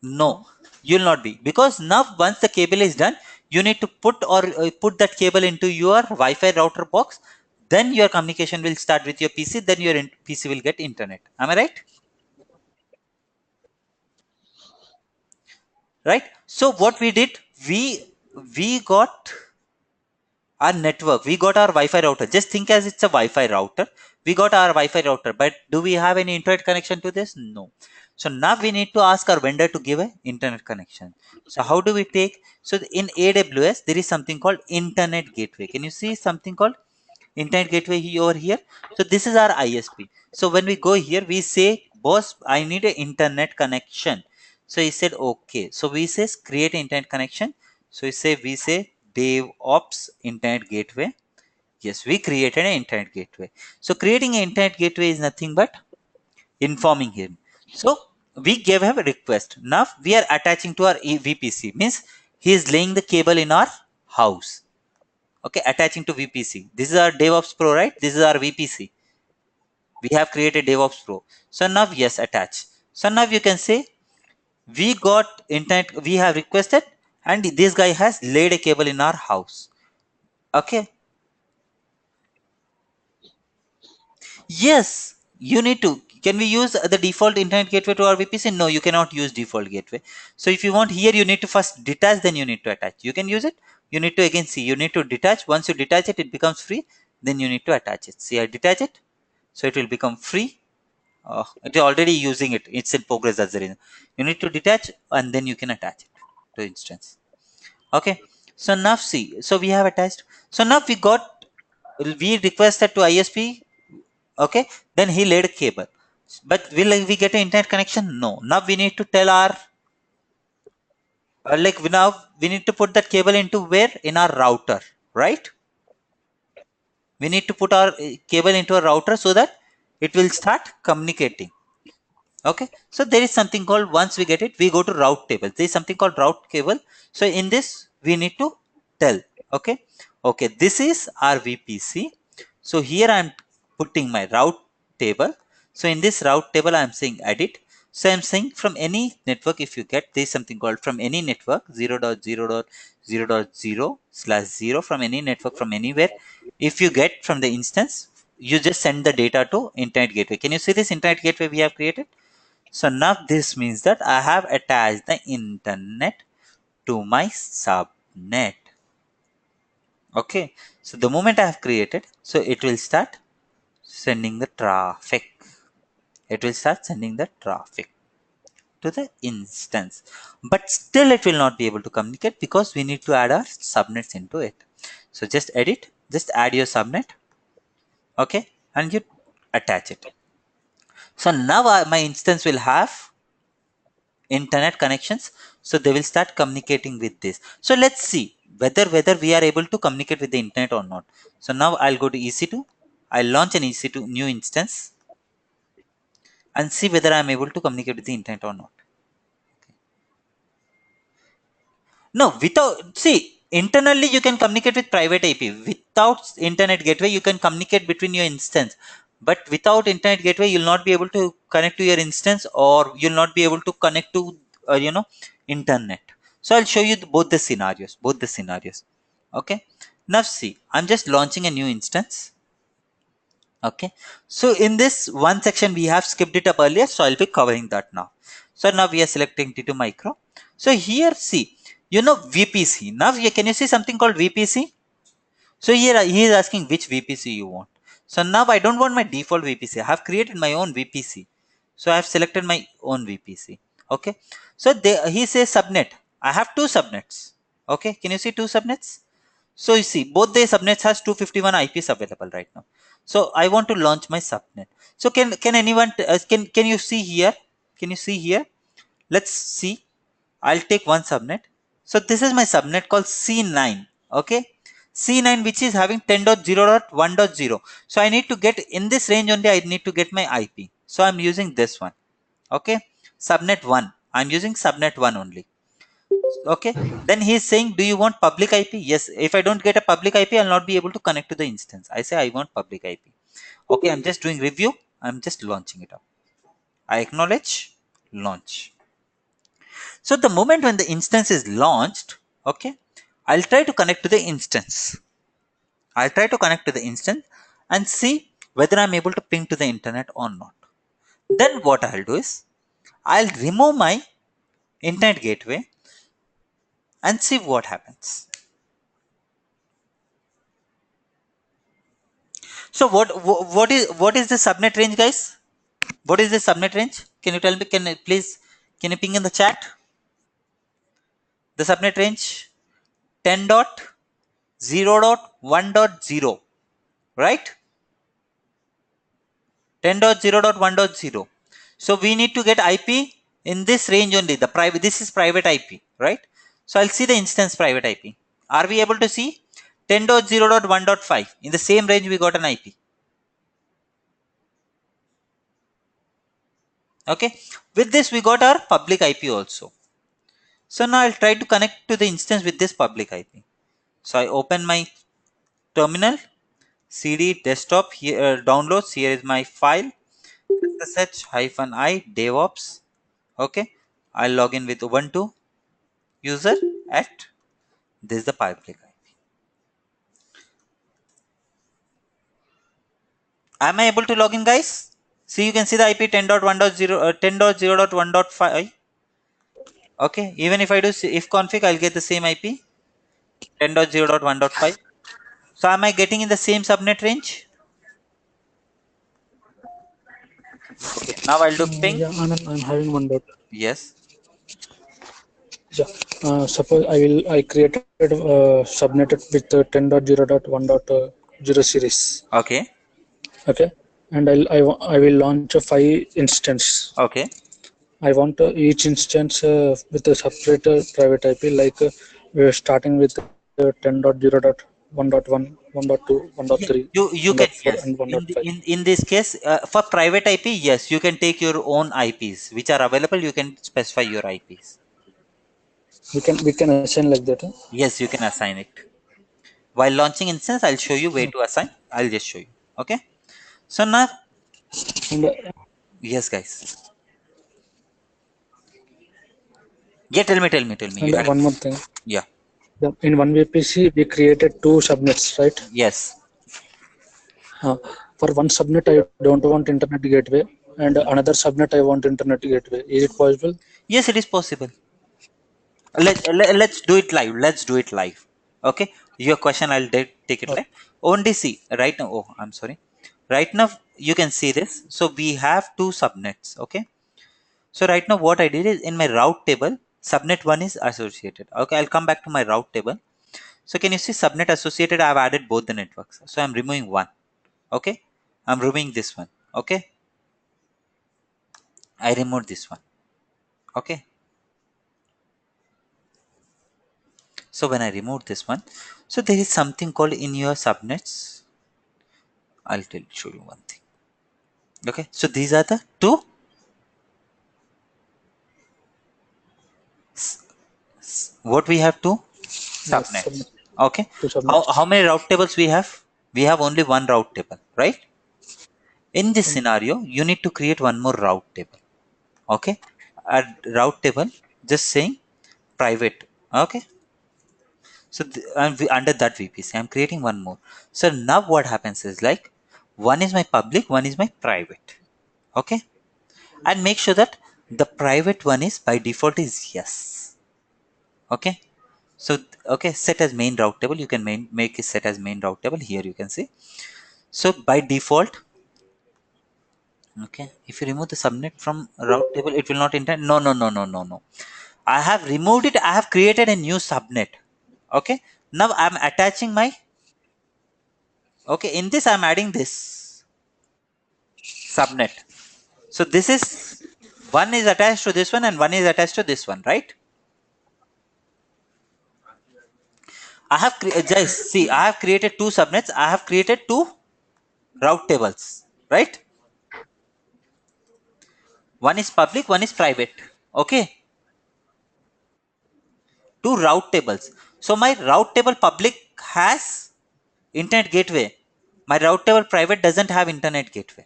No, you'll not be, because now once the cable is done, you need to put that cable into your Wi-Fi router box. Then your communication will start with your PC. Then your PC will get internet. Am I right? Right. So what we did, we got our network. We got our Wi-Fi router. Just think as it's a Wi-Fi router. We got our Wi-Fi router, but do we have any internet connection to this? No. So now we need to ask our vendor to give an internet connection. So how do we take? So in AWS, there is something called internet gateway. Can you see something called internet gateway over here? So this is our ISP. So when we go here, we say, boss, I need an internet connection. So he said, okay. So we says create an internet connection. So we say DevOps internet gateway. Yes, we created an internet gateway. So creating an internet gateway is nothing but informing him. So we gave him a request. Now we are attaching to our VPC. Means he is laying the cable in our house. Okay, attaching to VPC. This is our DevOps Pro, right? This is our VPC. We have created DevOps Pro. So now yes, attach. So now you can say we got internet. We have requested, and this guy has laid a cable in our house. Okay. Yes, you need to. Can we use the default internet gateway to our VPC? No, you cannot use default gateway. So if you want here, you need to first detach, then you need to attach. You can use it. You need to again see, you need to detach. Once you detach it, it becomes free. Then you need to attach it. See, I detach it. So it will become free. It is already using it. It's in progress. That's the reason. You need to detach and then you can attach it to instance. Okay. So now see, so we have attached. So now we requested to ISP. Okay, then he laid a cable, but will we get an internet connection? No. Now we need to tell our now we need to put that cable into where? In our router, right? We need to put our cable into a router so that it will start communicating. Okay, so there is something called, once we get it, we go to route table. There is something called route table. So in this we need to tell, okay, okay, this is our VPC. So here I'm putting my route table. So in this route table I'm saying edit. So I'm saying from any network, if you get, there is something called from any network 0.0.0.0/0 from any network, from anywhere. If you get from the instance, you just send the data to internet gateway. Can you see this internet gateway we have created? So now this means that I have attached the internet to my subnet. Okay. So the moment I have created, so it will start sending the traffic. It will start sending the traffic to the instance. But still it will not be able to communicate because we need to add our subnets into it. So just edit, just add your subnet. Okay. And you attach it. So now my instance will have internet connections, so they will start communicating with this. So let's see whether we are able to communicate with the internet or not. So now I'll go to EC2. I'll launch an EC2 new instance and see whether I'm able to communicate with the internet or not. No, without, see, internally you can communicate with private IP. Without internet gateway you can communicate between your instance, but without internet gateway you'll not be able to connect to your instance, or you'll not be able to connect to internet. So I'll show you both the scenarios. Okay, now see, I'm just launching a new instance. Okay, so in this one section we have skipped it up earlier, so I'll be covering that now. So now we are selecting T2 micro. So here see, VPC. Now here, can you see something called VPC? So here he is asking which VPC you want. So now I don't want my default VPC. I have created my own VPC. So I have selected my own VPC. Okay, so he says subnet. I have two subnets. Okay, can you see two subnets? So you see, both the subnets has 251 IPs available right now. So I want to launch my subnet. So can anyone can you see here? Can you see here? Let's see. I'll take one subnet. So this is my subnet called C9. Okay, C9, which is having 10.0.1.0. So I need to get in this range only. I need to get my IP. So I'm using this one. Okay, subnet 1. I'm using subnet 1 only. Okay, then he's saying, do you want public IP? Yes. If I don't get a public IP, I'll not be able to connect to the instance. I say I want public IP. Okay, I'm just doing review. I'm just launching it up. I acknowledge, launch. So the moment when the instance is launched, okay, I'll try to connect to the instance. I'll try to connect to the instance and see whether I'm able to ping to the internet or not. Then what I'll do is, I'll remove my internet gateway and see what happens. So what is the subnet range, guys? What is the subnet range? Can you tell me? Can you ping in the chat? The subnet range 10.0.1.0, right? 10.0.1.0. So we need to get IP in this range only. The private, this is private IP, right? So I'll see the instance private IP. Are we able to see 10.0.1.5? In the same range we got an IP. Okay. With this we got our public IP also. So now I'll try to connect to the instance with this public IP. So I open my terminal, cd desktop, here downloads, here is my file, ssh -i devops. Okay, I'll log in with Ubuntu user at this is the public IP. Am I able to log in, guys? See, you can see the IP 10.1.0 10.0.1.5. Okay, even if I do if config, I'll get the same IP 10.0.1.5. So am I getting in the same subnet range? Okay, now I'll do ping. Yeah, Anand, I'm having one doubt. Yes. Yeah. Suppose I created subnetted with 10.0.1.0 series. Okay. Okay, and I will launch a 5 instance. Okay. I want each instance with a separate private IP. Like we're starting with 10.0.1.1, 1.2, Yeah, 1.3, you can, 1.4, yes, and in 1.5. in this case, for private IP, yes, you can take your own IPs which are available. You can specify your IPs. We can assign like that. Yes, you can assign it. While launching instance, I'll show you where to assign. I'll just show you. Okay. So now, And yes, guys. Yeah, tell me. You had a one more question. thing. Yeah. In one VPC, we created two subnets, right? Yes. Uh, for one subnet, I don't want internet gateway, and another subnet, I want internet gateway. Is it possible? Yes, it is possible. Let's do it live. Let's do it live. Okay. Your question, I'll take it live. Only see right now. Oh, I'm sorry. Right now, you can see this. So we have two subnets. Okay. So right now what I did is in my route table, subnet 1 is associated. Okay, I'll come back to my route table. So can you see subnet associated? I've added both the networks. So I'm removing one. Okay, I'm removing this one. Okay, I removed this one. Okay, so when I remove this one, so there is something called in your subnets. Show you one thing. Okay, so these are the two what we have two Yes, subnets. subnet, Okay, two how subnets. many route tables we have? We have only one route table, right? In this scenario, you need to create one more route table. Okay, a route table just saying private. Okay, so under that VPC, I'm creating one more. So now what happens is like one is my public, one is my private. Okay, and make sure that the private one is by default is yes. Okay, so okay, set as main route table. You can make it set as main route table. Here you can see. So by default, okay, if you remove the subnet from route table, it will not intend. No. I have removed it. I have created a new subnet. Okay. Now I'm attaching my. Okay. In this, I'm adding this subnet. So this is one is attached to this one and one is attached to this one, right? Just see. I have created two subnets. I have created two route tables, right? One is public, one is private. Okay. Two route tables. So my route table public has internet gateway. My route table private doesn't have internet gateway.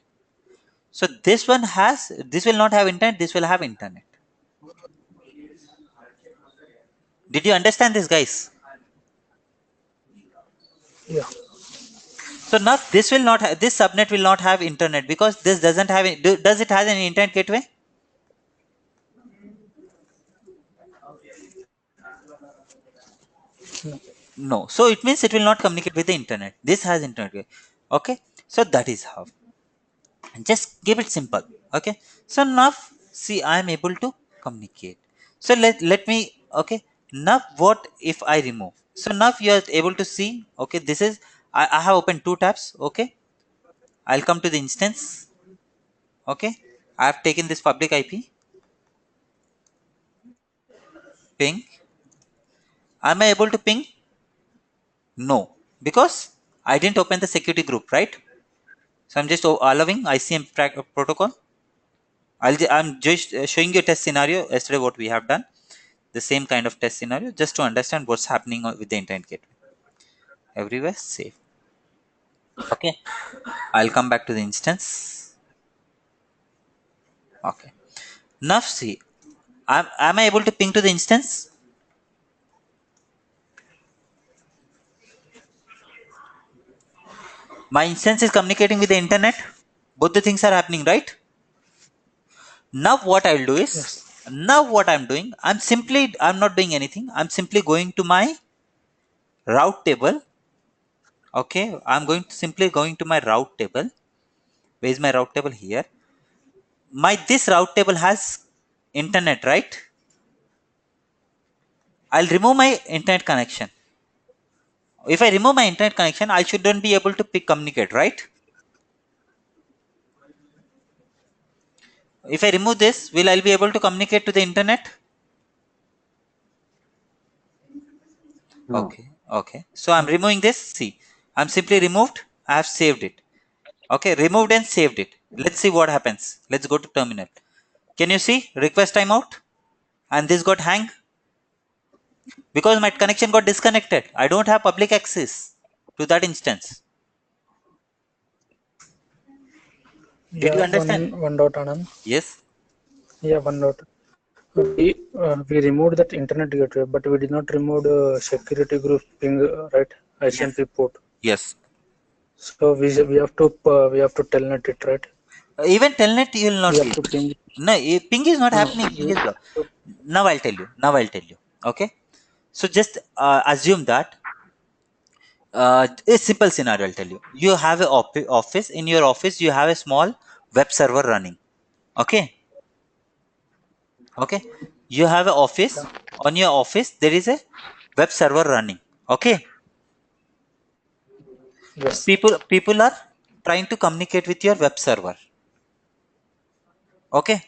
So this will not have internet, this will have internet. Did you understand this, guys? Yeah. So now this subnet will not have internet because this doesn't have, does it has an internet gateway? No. So it means it will not communicate with the internet. This has internet gateway. Okay. So that is how. Just keep it simple. Okay, so now see, I am able to communicate. So let me, okay, now what if I remove? So now you are able to see, okay, this is, I have opened two tabs. Okay, I'll come to the instance. Okay, I have taken this public IP ping. Am I able to ping? No, because I didn't open the security group, right? So I'm just allowing ICM protocol. I'm just showing you a test scenario yesterday what we have done, the same kind of test scenario, just to understand what's happening with the internet gateway. Everywhere safe. Okay, I'll come back to the instance. Okay, now see, am I able to ping to the instance? My instance is communicating with the internet. Both the things are happening, right? Now what I'll do is, Yes. now what I'm doing, I'm not doing anything, I'm simply going to my route table. Okay, I'm going to simply going to my route table. Where is my route table? Here. My this route table has internet, right? I'll remove my internet connection. If I remove my internet connection, I shouldn't be able to communicate, right? If I remove this, will I be able to communicate to the internet? No. Okay, okay. So I'm removing this. See, I'm simply removed. I have saved it. Okay, removed and saved it. Let's see what happens. Let's go to terminal. Can you see request timeout? And this got hang because my connection got disconnected. I don't have public access to that instance. Did you Yeah, understand? one dot, Anand. Yes. Yeah, one dot. We removed that internet gateway, but we did not remove the security group ping, right? Yes. ICMP port. Yes. So we have to telnet it, right? Even telnet you will We not be have to able to. ping. No, ping is not No, no. happening. Ping is blocked. Now I'll tell you. Now I'll tell you. Okay. So just assume that a simple scenario. I'll tell you. You have an office. In your office, you have a small web server running. Okay. Okay. You have an office. Yeah. On your office, there is a web server running. Okay. Yes. People are trying to communicate with your web server. Okay.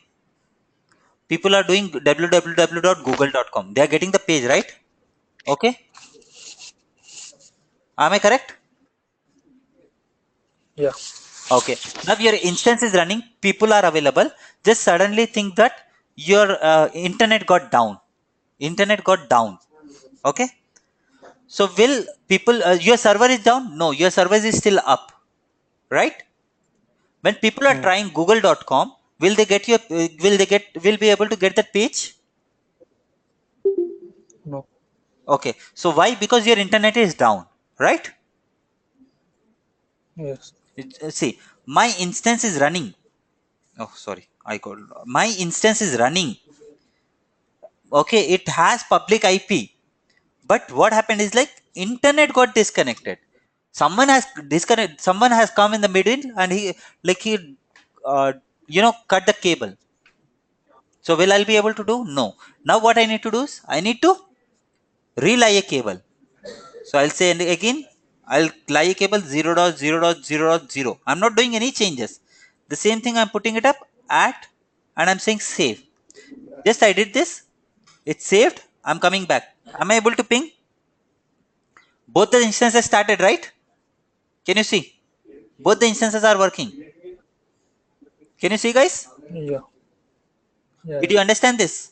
People are doing www.google.com. They are getting the page, right? Okay. Am I correct? Yeah. Okay. Now your instance is running. People are available. Just suddenly think that your internet got down. Internet got down. Okay. So will people? Your server is down? No, your server is still up. Right? When people are Hmm. trying Google.com, will they get your? Will they get? Will be able to get that page? No. Okay. So why? Because your internet is down. Right? Yes. See, my instance is running. Oh, sorry. I got my instance is running. Okay, it has public IP. But what happened is like internet got disconnected. Someone has disconnected. Someone has come in the middle and he uh, cut the cable. So will I be able to do? No. Now what I need to do is I need to relay a cable. So I'll say and again I'll lie a cable 0.0.0.0. I'm not doing any changes. The same thing I'm putting it up at and I'm saying save. Just I did this. It's saved. I'm coming back. Am I able to ping? Both the instances started, right? Can you see? Both the instances are working. Can you see, guys? Yeah. Yeah. Did Yeah. you understand this?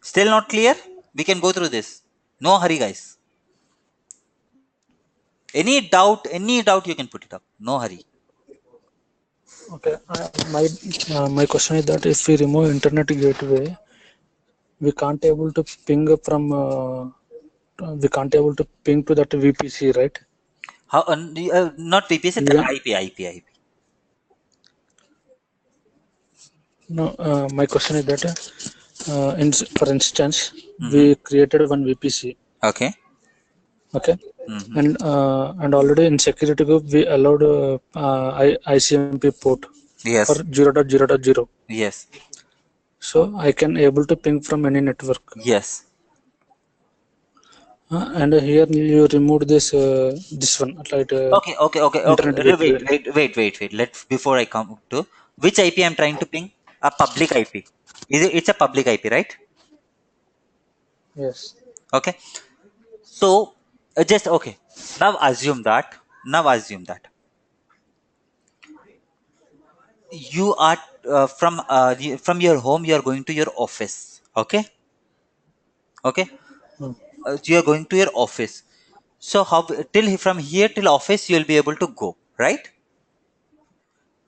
Still not clear? We can go through this. No hurry, guys. Any doubt you can put it up. No hurry. Okay. My question is that if we remove internet gateway, we can't able to ping from. We can't able to ping to that VPC, right? How? Not VPC, We that don't, IP. no. My question is that for instance, Mm-hmm. we created one VPC. Okay. Okay. Mm-hmm. And already in security group we allowed ICMP port for Yes. 0.0.0. Yes. So I can able to ping from any network. Yes. And here you remove this one, like Okay. Okay. Okay. Okay. internet gateway. Wait. Let before I come to which IP I'm trying to ping, a public IP. It's a public IP, right? Yes. Okay. So just okay. Now assume that. Now assume that you are from your home. You are going to your office. Okay. Okay. Hmm. You are going to your office. So how from here till office you will be able to go, right?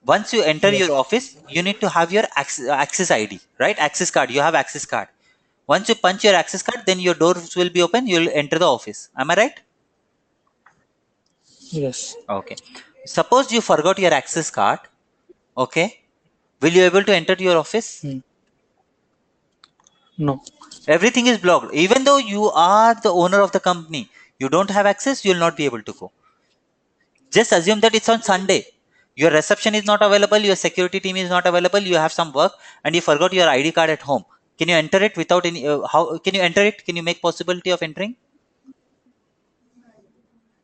Once you enter your Yes. office, you need to have your access ID, right? Access card. You have access card. Once you punch your access card, then your doors will be open. You'll enter the office. Am I right? Yes. Okay. Suppose you forgot your access card. Okay. Will you able to enter your office? Hmm. No. Everything is blocked. Even though you are the owner of the company, you don't have access. You'll not be able to go. Just assume that it's on Sunday. Your reception is not available. Your security team is not available. You have some work and you forgot your ID card at home. Can you enter it without any? How can you enter it? Can you make possibility of entering?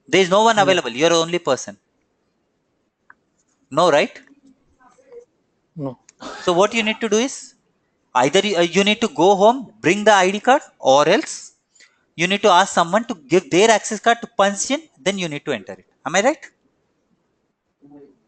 There is no one No. available. You're the only person. No, right? No. So what you need to do is either you need to go home, bring the ID card, or else you need to ask someone to give their access card to punch in. Then you need to enter it. Am I right?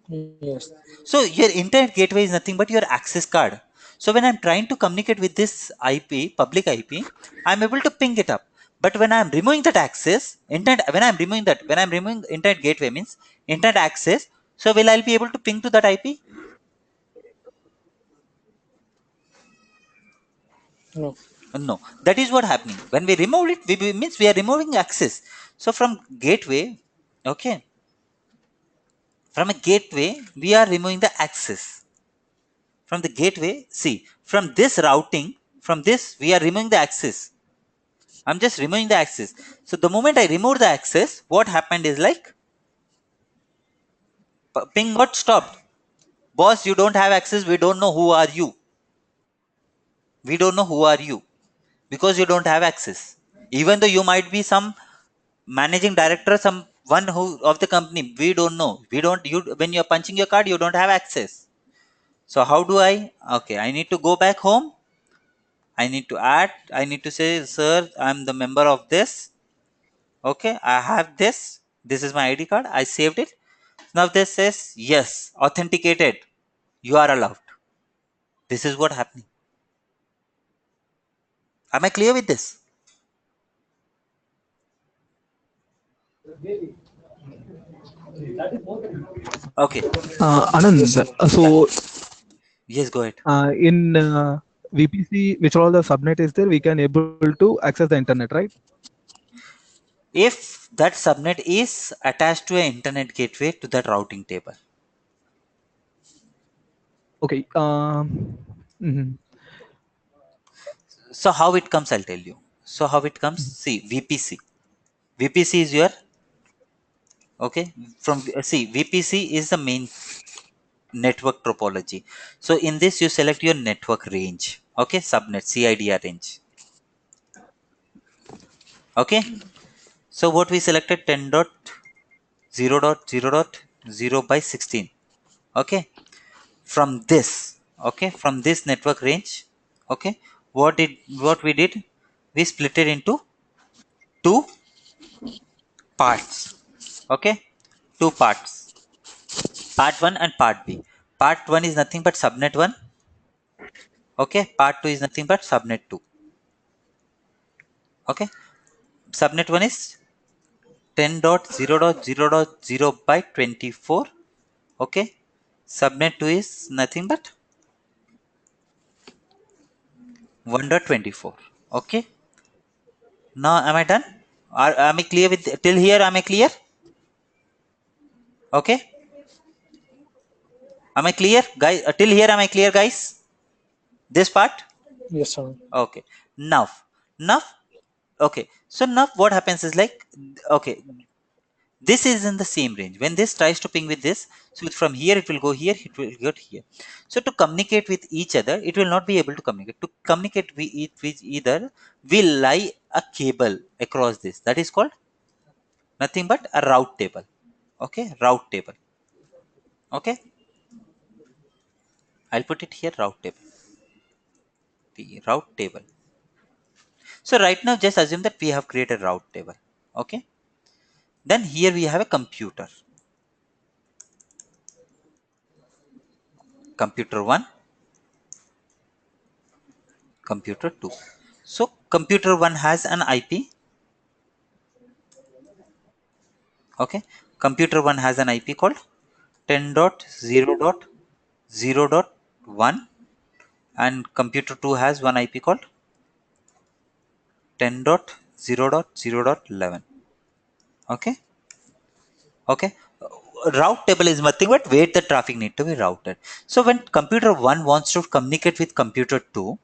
Yes. So your internet gateway is nothing but your access card. So when I'm trying to communicate with this IP, public IP, I'm able to ping it up. But when I'm removing that access, when I'm removing internet gateway means internet access. So will I be able to ping to that IP? No. No. That is what happening. When we remove it, means we are removing access. So from gateway, okay, from a gateway, we are removing the access. From the gateway, see, from this routing, from this, we are removing the access. I'm just removing the access. So the moment I remove the access, what happened is like ping got stopped. Boss, you don't have access. We don't know who are you. We don't know who are you because you don't have access. Even though you might be some managing director, someone who of the company, we don't know. We don't. You when you're punching your card, you don't have access. So how do I? Okay, I need to go back home. I need to add. I need to say, sir, I'm the member of this. Okay, I have this. This is my ID card. I saved it. Now this says yes, authenticated. You are allowed. This is what happening. Am I clear with this? Okay. Anand, so Yes, go ahead. in VPC, which all the subnet is there, we can able to access the internet, right? If that subnet is attached to an internet gateway to that routing table. Okay. Mhm. So how it comes, I'll tell you. So how it comes? See, VPC. VPC is your okay. VPC is the main network topology. So in this, you select your network range. Okay, subnet CIDR range. Okay. So what we selected 10.0.0.0 by 16. Okay. From this, okay, from this network range, okay, what we did, we split it into two parts. Okay, two parts. Part 1 and part B. Part 1 is nothing but subnet 1. Okay, part 2 is nothing but subnet 2. Okay, subnet 1 is 10.0.0.0 by 24. Okay, subnet 2 is nothing but 1.24. Okay, now am I done? Am I clear with till here? Am I clear? Okay, am I clear, guys? Till here, am I clear, guys? This part? Yes, sir. Okay. Now, now, Okay, so now what happens is like, okay, this is in the same range. When this tries to ping with this, so from here it will go here, it will go here. So to communicate with each other, it will not be able to communicate. To communicate with either, we lie a cable across this. That is called nothing but a route table. Okay, route table. Okay, I'll put it here, route table. The route table. So right now, just assume that we have created route table. Okay, then here we have a computer. Computer 1, computer 2. So computer 1 has an IP. Okay, computer 1 has an IP called 10.0.0.1, and computer 2 has one IP called 10.0.0.11. Okay, okay. Route table is nothing but where the traffic need to be routed. So when computer 1 wants to communicate with computer 2,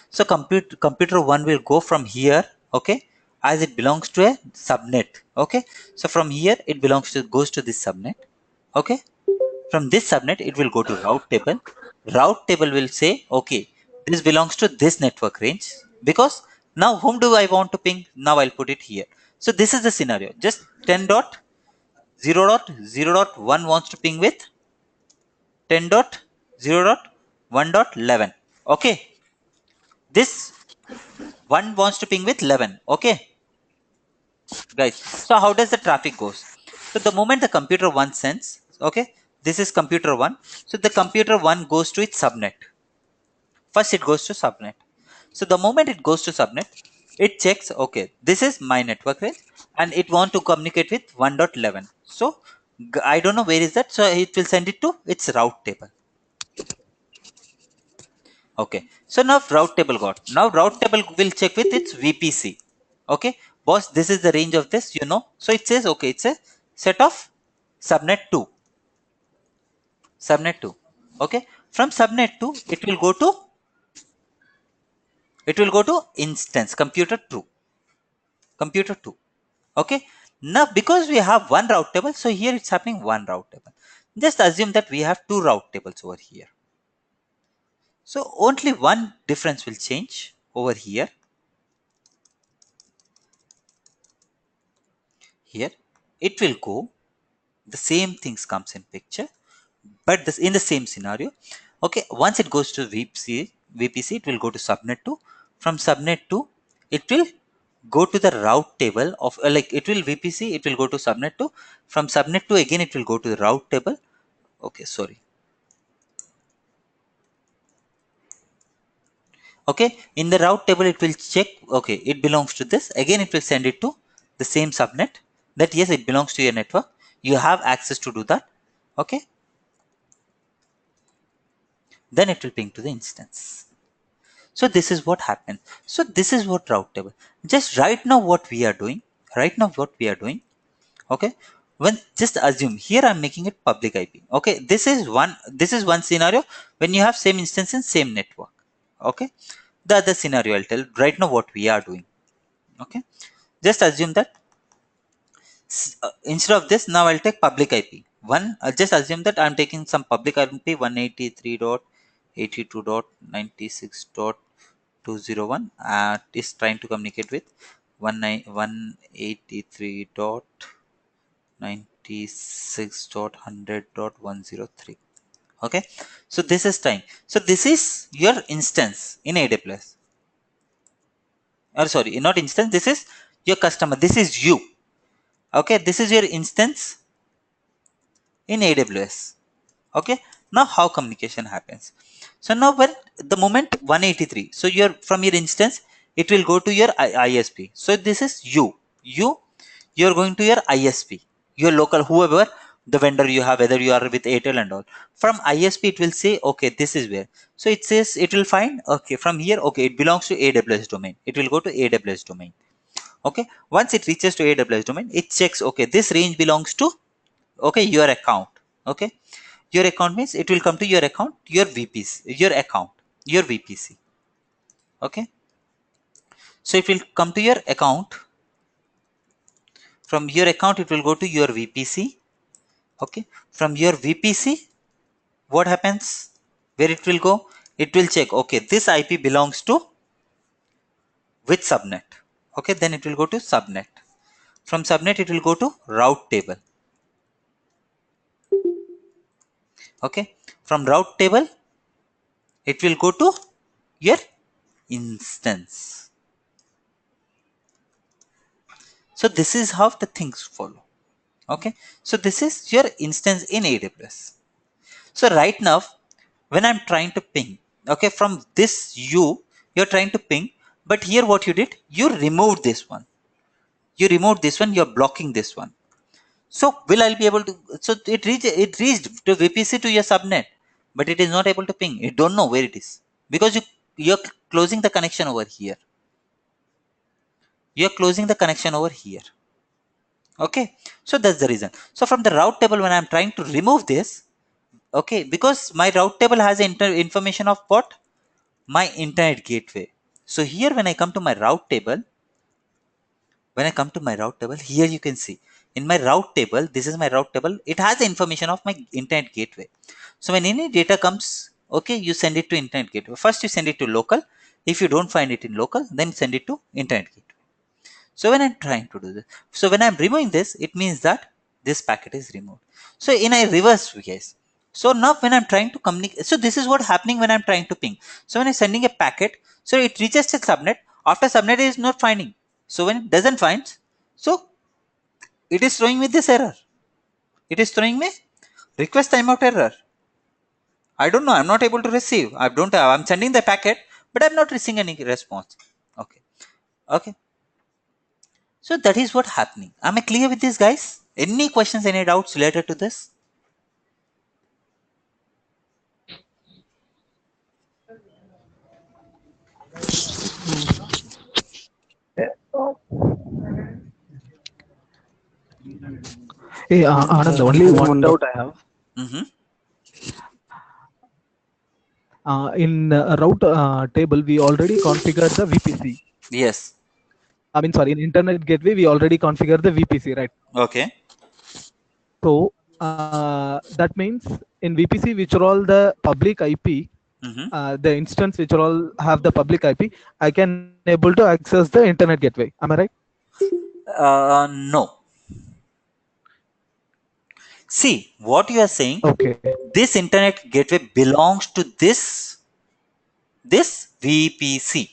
so computer 1 will go from here, okay, as it belongs to a subnet. Okay, so from here it goes to this subnet. Okay, from this subnet it will go to route table. Route table will say, okay, this belongs to this network range, because now whom do I want to ping? Now I'll put it here. So this is the scenario. Just 10.0.0.1 wants to ping with 10.0.1.11. Okay, this one wants to ping with 11. Okay, guys, so how does the traffic goes? So the moment the computer 1 sends, okay, this is computer 1, so the computer 1 goes to its subnet. First it goes to subnet. So the moment it goes to subnet, it checks, okay, this is my network range, and it want to communicate with 1.11. So I don't know where is that, so it will send it to its route table. Okay, so now route table got. Now route table will check with its VPC. Okay, boss, this is the range of this, you know. So it says, okay, it's a set of subnet 2. Subnet 2. Okay, from subnet 2, it will go to instance computer 2. Computer 2. Okay, now because we have one route table, so here it's happening one route table. Just assume that we have two route tables over here. So only one difference will change over here. Here it will go, the same things comes in picture, but this in the same scenario. Okay, once it goes to VPC, it will go to subnet 2. From subnet 2, it will go to the route table of like it will VPC, it will go to subnet 2. From subnet 2 again it will go to the route table. Okay, sorry. Okay, in the route table it will check, okay, it belongs to this. Again it will send it to the same subnet, that yes, it belongs to your network, you have access to do that. Okay, then it will ping to the instance. So this is what happened. So this is what route table. Just right now what we are doing, okay, when just assume here I'm making it public IP. Okay, this is one scenario when you have same instance and same network. Okay, the other scenario I'll tell right now what we are doing. Okay, just assume that instead of this, now I'll take public IP. I'll just assume that I'm taking some public IP 183.82.96.201. Is trying to communicate with 183.96.100.103. Okay, so this is time. So this is your instance in AWS. Or sorry, not instance, this is your customer, this is you. Okay, this is your instance in AWS. Okay, now how communication happens? So now when the moment 183, so you're from your instance, it will go to your ISP. So this is you're going to your ISP, your local, whoever the vendor you have, whether you are with Airtel and all. From ISP it will say, okay, this is where. So it says, it will find, okay, from here, okay, it belongs to AWS domain, it will go to AWS domain. Okay, once it reaches to AWS domain, it checks, okay, this range belongs to, okay, your account. Okay, your account means it will come to your account, your VPC, your account, your VPC. Okay, So it will come to your account. From your account, it will go to your VPC. Okay. From your VPC, what happens? Where it will go? It will check, okay, this IP belongs to which subnet? Okay, then it will go to subnet. From subnet, it will go to route table. Okay, from route table, it will go to your instance. So this is how the things follow. Okay, so this is your instance in AWS. So right now, when I'm trying to ping, okay, from this you're trying to ping, but here what you did, you removed this one. You removed this one, you're blocking this one. So will I be able to? So it reached to VPC to your subnet, but it is not able to ping. It don't know where it is because you're closing the connection over here. You're closing the connection over here. Okay, so that's the reason. So from the route table, when I'm trying to remove this, okay, because my route table has information of what, my internet gateway. So here when I come to my route table, here you can see in my route table, this is my route table. It has the information of my internet gateway. So when any data comes, okay, you send it to internet gateway. First you send it to local. If you don't find it in local, then send it to internet gateway. So when I'm trying to do this, so when I'm removing this, it means that this packet is removed. So in a reverse case, so now when I'm trying to communicate, so this is what happening when I'm trying to ping. So when I'm sending a packet, so it reaches the subnet. After subnet is not finding. So when it doesn't find, so it is throwing me this error. It is throwing me request timeout error. I don't know. I'm not able to receive. I don't have. I'm sending the packet, but I'm not receiving any response. Okay. Okay. So that is what happening. Am I clear with this, guys? Any questions, any doubts related to this? Hey, Anand, only one doubt I have. Mm-hmm. In route table, we already configured the VPC. Yes. I mean, sorry, in internet gateway, we already configured the VPC, right? Okay. So that means in VPC, which are all the public IP, Mm-hmm. the instance which are all have the public IP, I can able to access the internet gateway. Am I right? No. See, what you are saying, Okay. this internet gateway belongs to this VPC.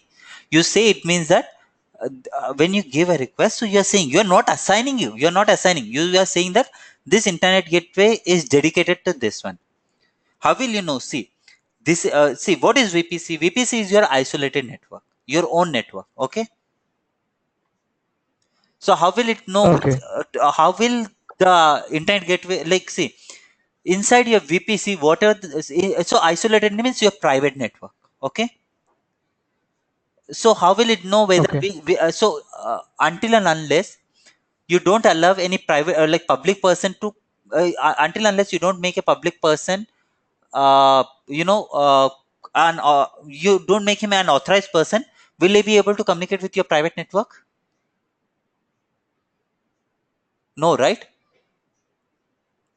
You say it means that when you give a request, so you are saying you're not assigning you're not assigning. You are saying that this internet gateway is dedicated to this one. How will you know? See, this see what is VPC? VPC is your isolated network, your own network. Okay. So how will it know? Okay. How will the internet gateway like see inside your VPC? Whatever so isolated means your private network. Okay. So how will it know whether Okay. until and unless you don't allow any private like public person to until unless you don't make a public person you know and you don't make him an authorized person, will he be able to communicate with your private network? No, right?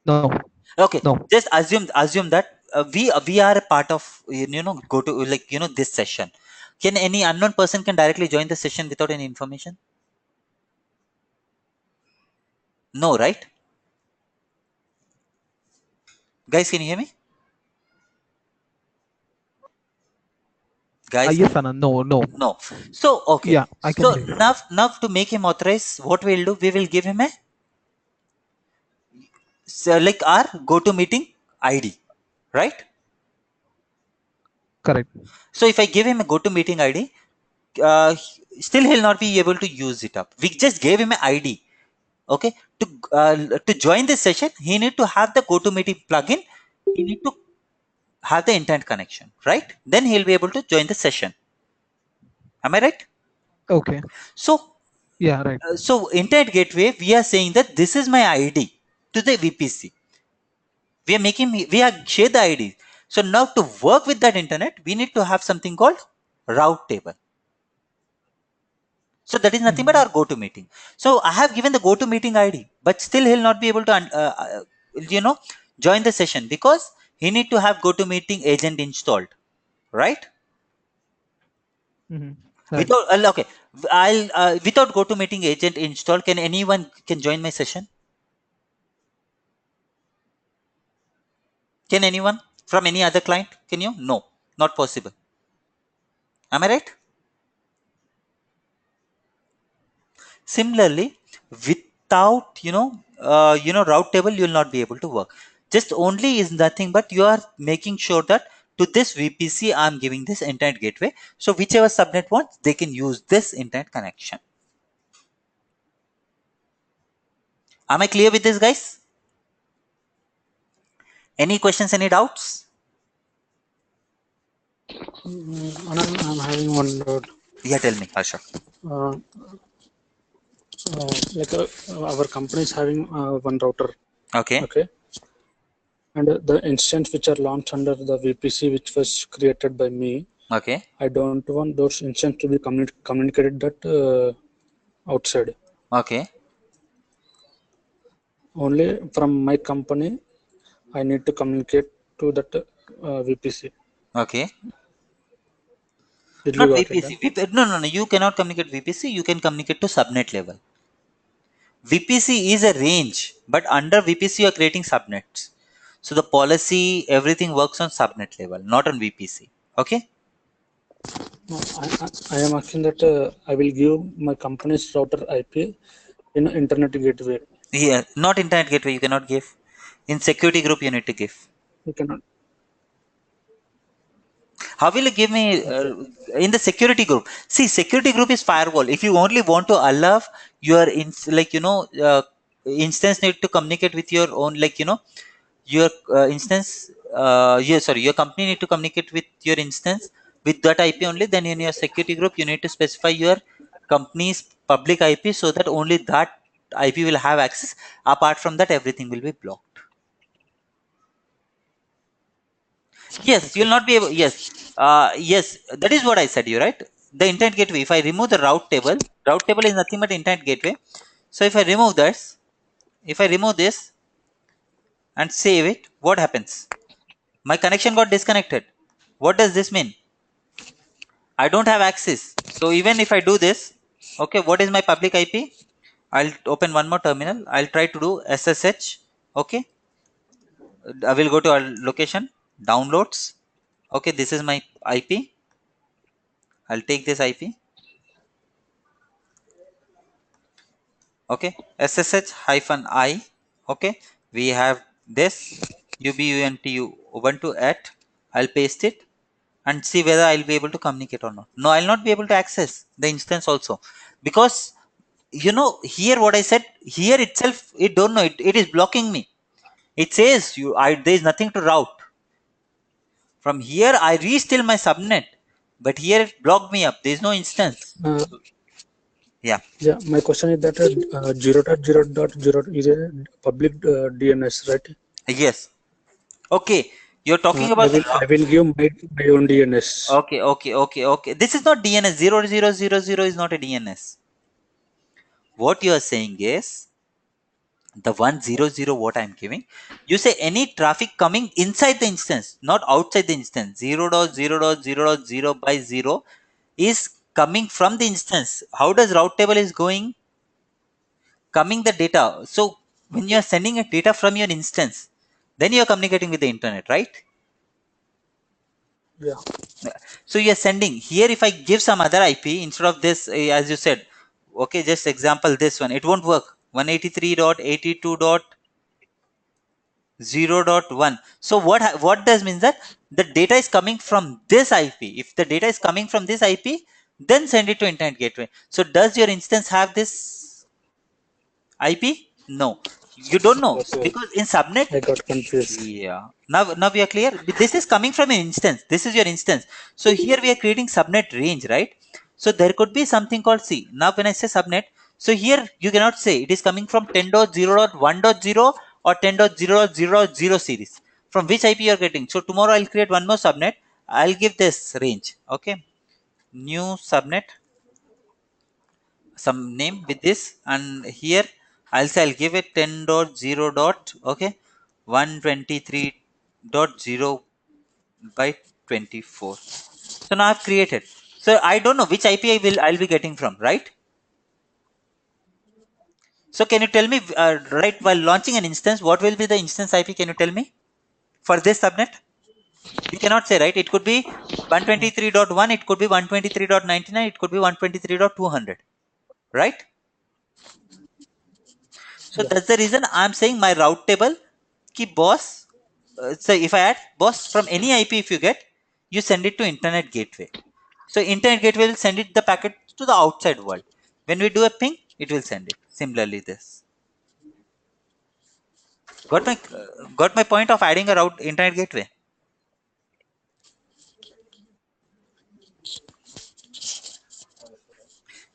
No. Okay, No. just assume that we are a part of go to like this session. Can any unknown person can directly join the session without any information? No, right? Guys, can you hear me? Guys, Yes, Anand. No. No. no. So okay, Yeah, I can so hear you. now to make him authorized, what we'll do, we will give him a like our go to meeting ID, right? Correct. So if I give him a go to meeting ID, still he'll not be able to use it up. We just gave him an ID. Okay, to join this session, he need to have the go to meeting plugin. He need to have the internet connection, right? Then he'll be able to join the session. Am I right? Okay. So Yeah, right. so internet gateway, we are saying that this is my ID to the VPC. We are share the ID. So now to work with that internet, we need to have something called route table. So that is nothing but our GoToMeeting. So I have given the GoToMeeting ID, but still he'll not be able to, join the session because he need to have GoToMeeting agent installed, right? Mm-hmm. Right. Without okay, I'll without GoToMeeting agent installed, can anyone can join my session? Can anyone from any other client? Can you? No, not possible. Am I right? Similarly, without route table, you will not be able to work. Just only is nothing but you are making sure that to this VPC I'm giving this internet gateway. So whichever subnet wants, they can use this internet connection. Am I clear with this, guys? Any questions? Any doubts? Anand, I'm having one doubt. Yeah, tell me, Harsha. Uh, like our company is having one router, Okay. okay, and the instance which are launched under the VPC which was created by me, Okay. I don't want those instances to be communicated that outside. Okay. Only from my company, I need to communicate to that VPC. Okay. Did you Not got it VPC. then? No, no, no. You cannot communicate VPC. You can communicate to subnet level. VPC is a range, but under VPC you are creating subnets. So the policy, everything works on subnet level, not on VPC. Okay? No, I am asking that I will give my company's router IP in internet gateway. Yeah, not internet gateway. You cannot give. In security group, you need to give. You cannot. How will you give me Okay. in the security group? See, security group is firewall. If you only want to allow your instance need to communicate with your own, your instance, your company need to communicate with your instance with that IP only. Then in your security group, you need to specify your company's public IP so that only that IP will have access. Apart from that, everything will be blocked. Yes, you'll Okay. not be able. Yes, yes, that is what I said. You right. The internet gateway. If I remove the route table is nothing but internet gateway. So if I remove this, if I remove this and save it, what happens? My connection got disconnected. What does this mean? I don't have access. So even if I do this, okay, what is my public IP? I'll open one more terminal. I'll try to do SSH. Okay, I will go to our location, downloads. Okay, this is my IP. I'll take this IP. Okay, SSH hyphen I. Okay, we have this ubuntu ubuntu at. I'll paste it and see whether I'll be able to communicate or not. No, I'll not be able to access the instance also because here what I said here itself, it don't know, it is blocking me. It says there is nothing to route. From here I restill my subnet, but here it blocked me up. There is no instance. Uh, Yeah. yeah, my question is that 0.0.0 is a public DNS, right? Yes. Okay, you're talking I about the will I will give my own DNS. okay. This is not DNS. 0000 is not a DNS. What you are saying is the 100 what I'm giving. You say any traffic coming inside the instance, not outside the instance. 0.0.0.0 by 0 is coming from the instance. How does route table is going? Coming the data. So when you are sending a data from your instance, then you are communicating with the internet, right? Yeah. So you're sending here. If I give some other IP instead of this, as you said, okay, just example this one, it won't work. 183.82.0.1. So what does means that the data is coming from this IP. If the data is coming from this IP, then send it to internet gateway. So does your instance have this IP? No, you don't know Yes, yes. because in subnet. I got confused. Yeah. Now we are clear. This is coming from an instance. This is your instance. So here we are creating subnet range, right? So there could be something called C. Now when I say subnet, so here you cannot say it is coming from 10.0.1.0 or 10.0.0.0 series. From which IP you are getting. So tomorrow I'll create one more subnet. I'll give this range. Okay. New subnet. some name with this, and here I'll give it 10.0 dot, okay, 123.0 by 24. So now I've created. So I don't know which IP I'll be getting from, right? So can you tell me, right, while launching an instance, what will be the instance IP? Can you tell me for this subnet? You cannot say, right? It could be 123.1, it could be 123.99, it could be 123.200, right? So Yeah. that's the reason I'm saying my route table, ki boss, so if I add boss from any IP, if you get, you send it to internet gateway. So internet gateway will send it the packet to the outside world. When we do a ping, it will send it. Similarly, this. Got my point of adding a route internet gateway.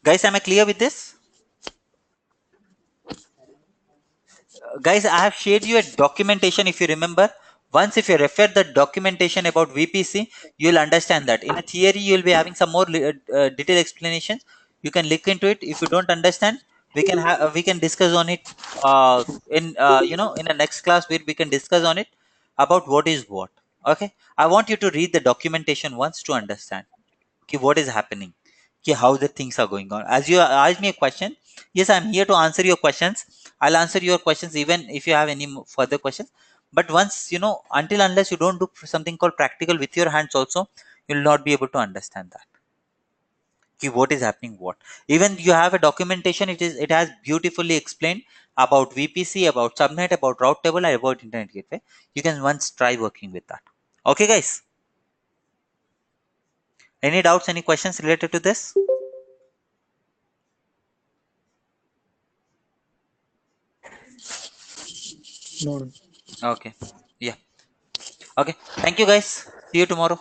Guys, am I clear with this? Guys, I have shared you a documentation. If you remember, once if you refer the documentation about VPC, you'll understand that. In a theory, you'll be having some more detailed explanations. You can look into it. If you don't understand, we can discuss on it in in the next class where we can discuss on it about what is what. Okay, I want you to read the documentation once to understand what is happening, how the things are going on. As you asked me a question, yes, I'm here to answer your questions. I'll answer your questions even if you have any further questions. But once, until unless you don't do something called practical with your hands also, you'll not be able to understand that what is happening. What even you have a documentation, it has beautifully explained about VPC, about subnet, about route table, and about internet gateway. You can once try working with that. Okay, guys, any doubts, any questions related to this? No. Okay. Yeah. Okay. Thank you, guys. See you tomorrow.